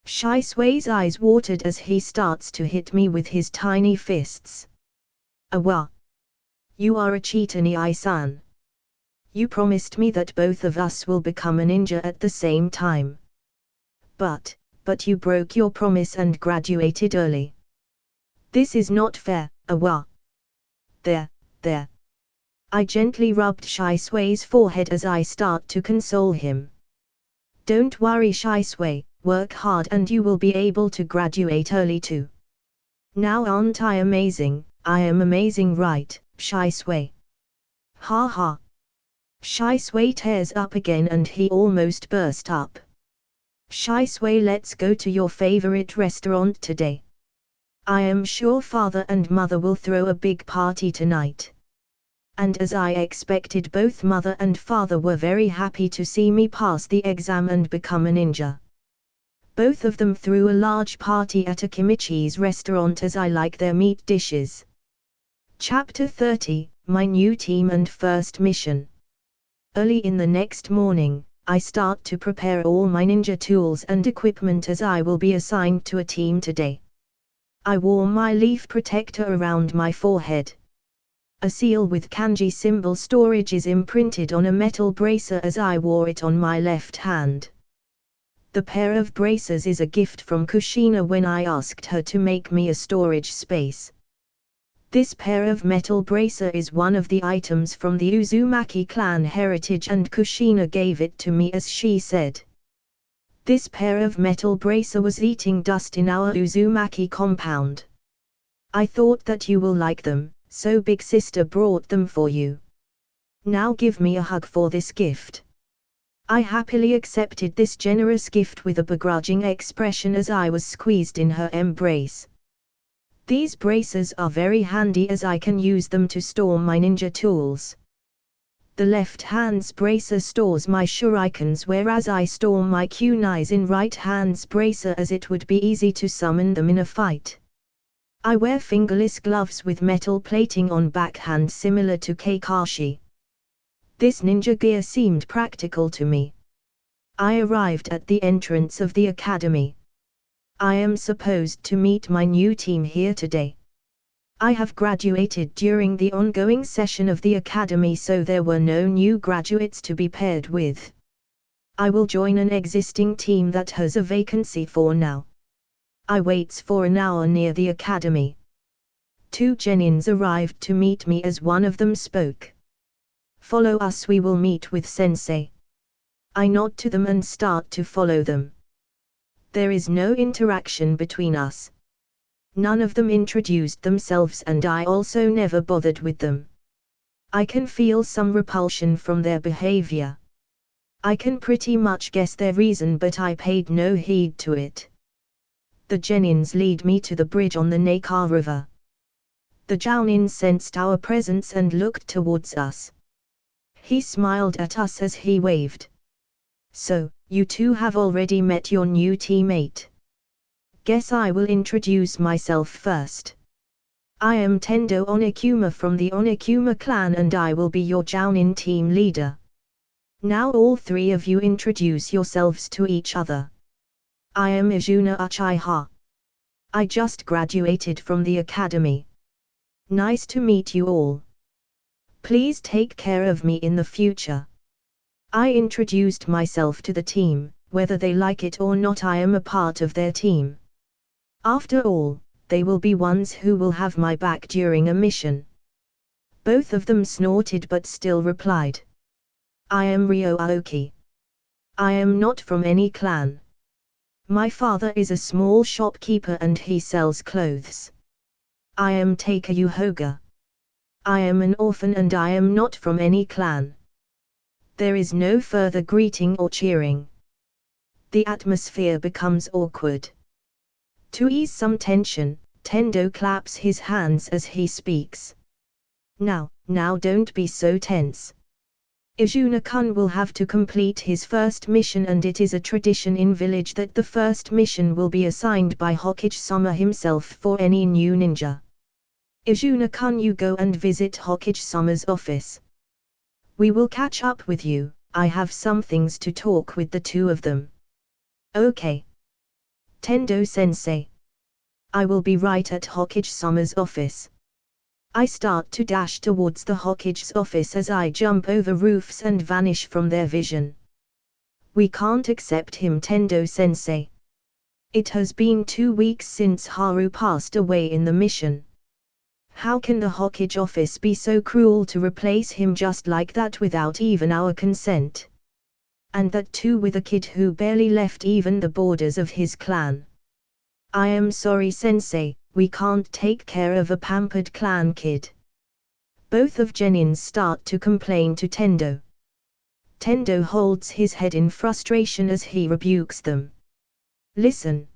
Shisui's eyes watered as he starts to hit me with his tiny fists. Awa. You are a cheater, Nii-san. You promised me that both of us will become a ninja at the same time. But you broke your promise and graduated early. This is not fair, Awa. There. I gently rubbed Shisui's forehead as I start to console him. Don't worry, Shisui, work hard and you will be able to graduate early too. Now aren't I amazing? I am amazing, right, Shisui? Ha ha. Shisui tears up again and he almost burst up. Shisui, let's go to your favorite restaurant today. I am sure father and mother will throw a big party tonight. And as I expected, both mother and father were very happy to see me pass the exam and become a ninja. Both of them threw a large party at a Kimichi's restaurant as I like their meat dishes. Chapter 30, My New Team and First Mission. Early in the next morning, I start to prepare all my ninja tools and equipment as I will be assigned to a team today. I wore my leaf protector around my forehead. A seal with kanji symbol storage is imprinted on a metal bracer as I wore it on my left hand. The pair of bracers is a gift from Kushina when I asked her to make me a storage space. This pair of metal bracer is one of the items from the Uzumaki clan heritage and Kushina gave it to me as she said. This pair of metal bracer was eating dust in our Uzumaki compound. I thought that you will like them, so big sister brought them for you. Now give me a hug for this gift. I happily accepted this generous gift with a begrudging expression as I was squeezed in her embrace. These bracers are very handy as I can use them to store my ninja tools. The left hand's bracer stores my shurikens whereas I store my kunais in right hand's bracer as it would be easy to summon them in a fight. I wear fingerless gloves with metal plating on backhand similar to Kakashi. This ninja gear seemed practical to me. I arrived at the entrance of the academy. I am supposed to meet my new team here today. I have graduated during the ongoing session of the academy, so there were no new graduates to be paired with. I will join an existing team that has a vacancy for now. I waits for an hour near the academy. 2 genins arrived to meet me as one of them spoke. Follow us, we will meet with sensei. I nod to them and start to follow them. There is no interaction between us. None of them introduced themselves and I also never bothered with them. I can feel some repulsion from their behavior. I can pretty much guess their reason, but I paid no heed to it. The genins lead me to the bridge on the Neckar River. The Jounin sensed our presence and looked towards us. He smiled at us as he waved. So, you two have already met your new teammate. Guess I will introduce myself first. I am Tendo Onokuma from the Onokuma clan and I will be your Jounin team leader. Now all 3 of you introduce yourselves to each other. I am Izuna Uchiha. I just graduated from the academy. Nice to meet you all. Please take care of me in the future. I introduced myself to the team, whether they like it or not I am a part of their team. After all, they will be ones who will have my back during a mission. Both of them snorted but still replied. I am Ryo Aoki. I am not from any clan. My father is a small shopkeeper and he sells clothes. I am Takeyu Hoga. I am an orphan and I am not from any clan. There is no further greeting or cheering. The atmosphere becomes awkward. To ease some tension, Tendo claps his hands as he speaks. Now don't be so tense. Izuna-kun will have to complete his first mission and it is a tradition in village that the first mission will be assigned by Hokage-sama himself for any new ninja. Izuna-kun, you go and visit Hokage-sama's office. We will catch up with you, I have some things to talk with the 2 of them. Okay. Tendo-sensei. I will be right at Hokage-sama's office. I start to dash towards the Hokage's office as I jump over roofs and vanish from their vision. We can't accept him, Tendo-sensei. It has been 2 weeks since Haru passed away in the mission. How can the Hokage office be so cruel to replace him just like that without even our consent? And that too with a kid who barely left even the borders of his clan. I am sorry, sensei, we can't take care of a pampered clan kid. Both of genins start to complain to Tendo. Tendo holds his head in frustration as he rebukes them. Listen.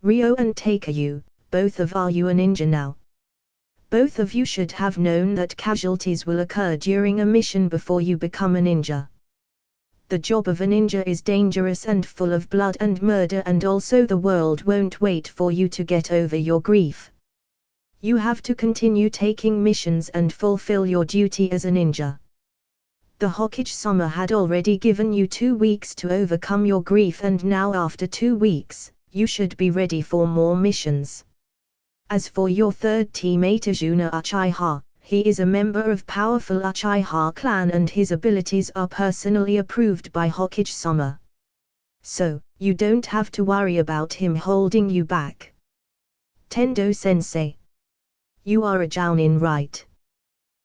Ryo and Takeyu, both of you a ninja now. Both of you should have known that casualties will occur during a mission before you become a ninja. The job of a ninja is dangerous and full of blood and murder, and also the world won't wait for you to get over your grief. You have to continue taking missions and fulfill your duty as a ninja. The Hokage-sama had already given you 2 weeks to overcome your grief, and now after 2 weeks, you should be ready for more missions. As for your 3rd teammate Izuna Uchiha, he is a member of powerful Uchiha clan and his abilities are personally approved by Hokage-sama. So, you don't have to worry about him holding you back. Tendo-sensei. You are a jounin, right?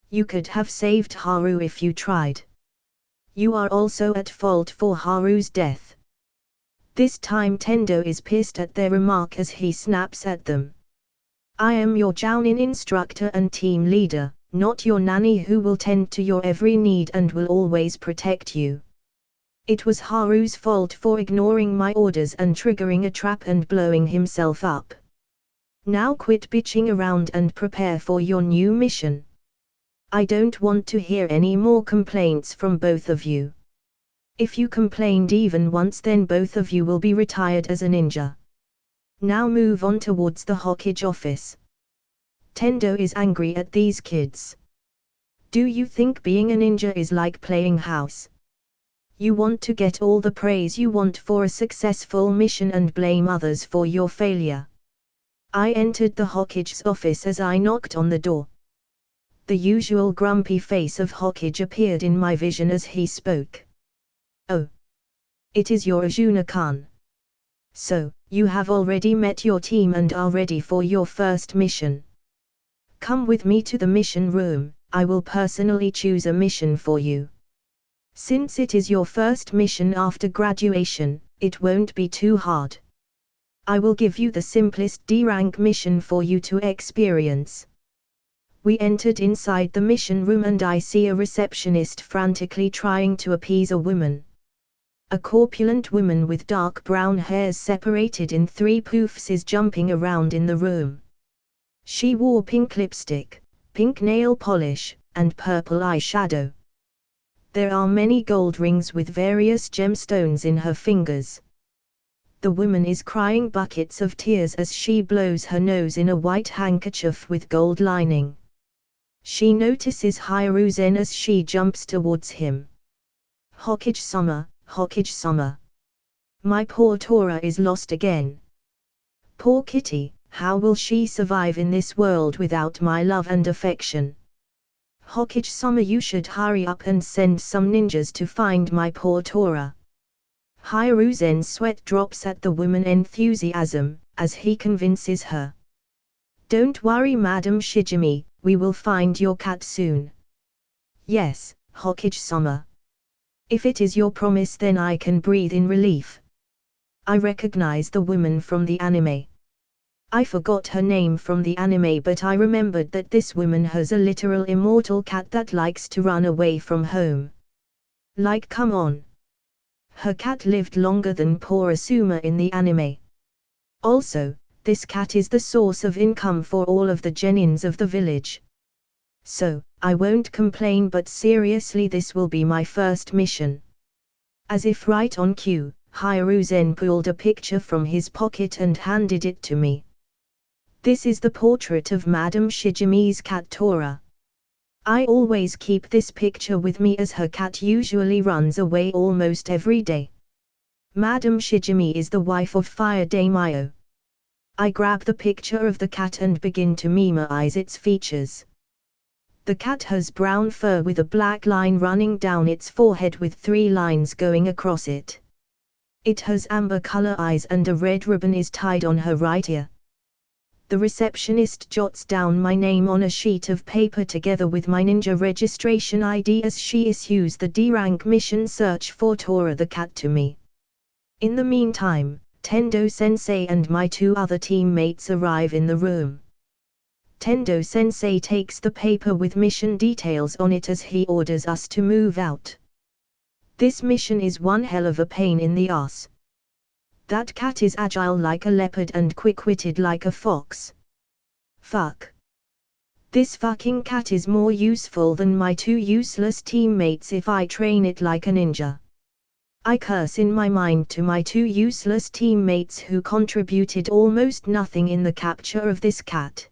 You could have saved Haru if you tried. You are also at fault for Haru's death. This time Tendo is pissed at their remark as he snaps at them. I am your jounin instructor and team leader, not your nanny who will tend to your every need and will always protect you. It was Haru's fault for ignoring my orders and triggering a trap and blowing himself up. Now quit bitching around and prepare for your new mission. I don't want to hear any more complaints from both of you. If you complained even once, then both of you will be retired as a ninja. Now move on towards the Hokage office. Tendo is angry at these kids. Do you think being a ninja is like playing house? You want to get all the praise you want for a successful mission and blame others for your failure. I entered the Hokage's office as I knocked on the door. The usual grumpy face of Hokage appeared in my vision as he spoke. Oh. It is your Azuna-kun. So, you have already met your team and are ready for your first mission. Come with me to the mission room, I will personally choose a mission for you. Since it is your first mission after graduation, it won't be too hard. I will give you the simplest D-rank mission for you to experience. We entered inside the mission room and I see a receptionist frantically trying to appease a woman. A corpulent woman with dark brown hairs separated in 3 poofs is jumping around in the room. She wore pink lipstick, pink nail polish, and purple eyeshadow. There are many gold rings with various gemstones in her fingers. The woman is crying buckets of tears as she blows her nose in a white handkerchief with gold lining. She notices Hiruzen as she jumps towards him. Hokage-sama, Hokage-sama. My poor Tora is lost again. Poor kitty, how will she survive in this world without my love and affection? Hokage-sama, you should hurry up and send some ninjas to find my poor Tora. Hiruzen's sweat drops at the woman's enthusiasm, as he convinces her. Don't worry Madam Shijimi, we will find your cat soon. Yes, Hokage-sama. If it is your promise, then I can breathe in relief. I recognize the woman from the anime. I forgot her name from the anime, but I remembered that this woman has a literal immortal cat that likes to run away from home. Like, come on. Her cat lived longer than poor Asuma in the anime. Also, this cat is the source of income for all of the genins of the village. So, I won't complain, but seriously, this will be my first mission. As if right on cue, Hiruzen pulled a picture from his pocket and handed it to me. This is the portrait of Madam Shijimi's cat Tora. I always keep this picture with me as her cat usually runs away almost every day. Madam Shijimi is the wife of Fire Daimyo. I grab the picture of the cat and begin to memorize its features. The cat has brown fur with a black line running down its forehead with 3 lines going across it. It has amber color eyes and a red ribbon is tied on her right ear. The receptionist jots down my name on a sheet of paper together with my ninja registration ID as she issues the D-rank mission search for Tora the cat to me. In the meantime, Tendo-sensei and my 2 other teammates arrive in the room. Tendo-sensei takes the paper with mission details on it as he orders us to move out. This mission is one hell of a pain in the ass. That cat is agile like a leopard and quick-witted like a fox. Fuck. This fucking cat is more useful than my 2 useless teammates if I train it like a ninja. I curse in my mind to my 2 useless teammates who contributed almost nothing in the capture of this cat.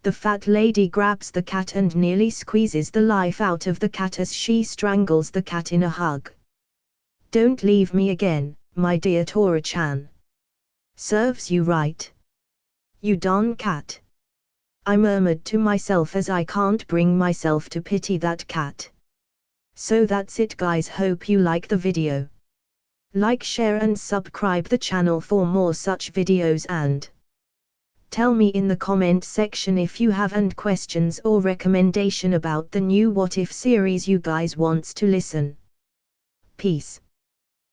The fat lady grabs the cat and nearly squeezes the life out of the cat as she strangles the cat in a hug. Don't leave me again, my dear Tora-chan. Serves you right. You darn cat. I murmured to myself as I can't bring myself to pity that cat. So that's it guys, hope you like the video. Like, share and subscribe the channel for more such videos and Tell me in the comment section if you have any questions or recommendation about the new What If series you guys wants to listen. Peace.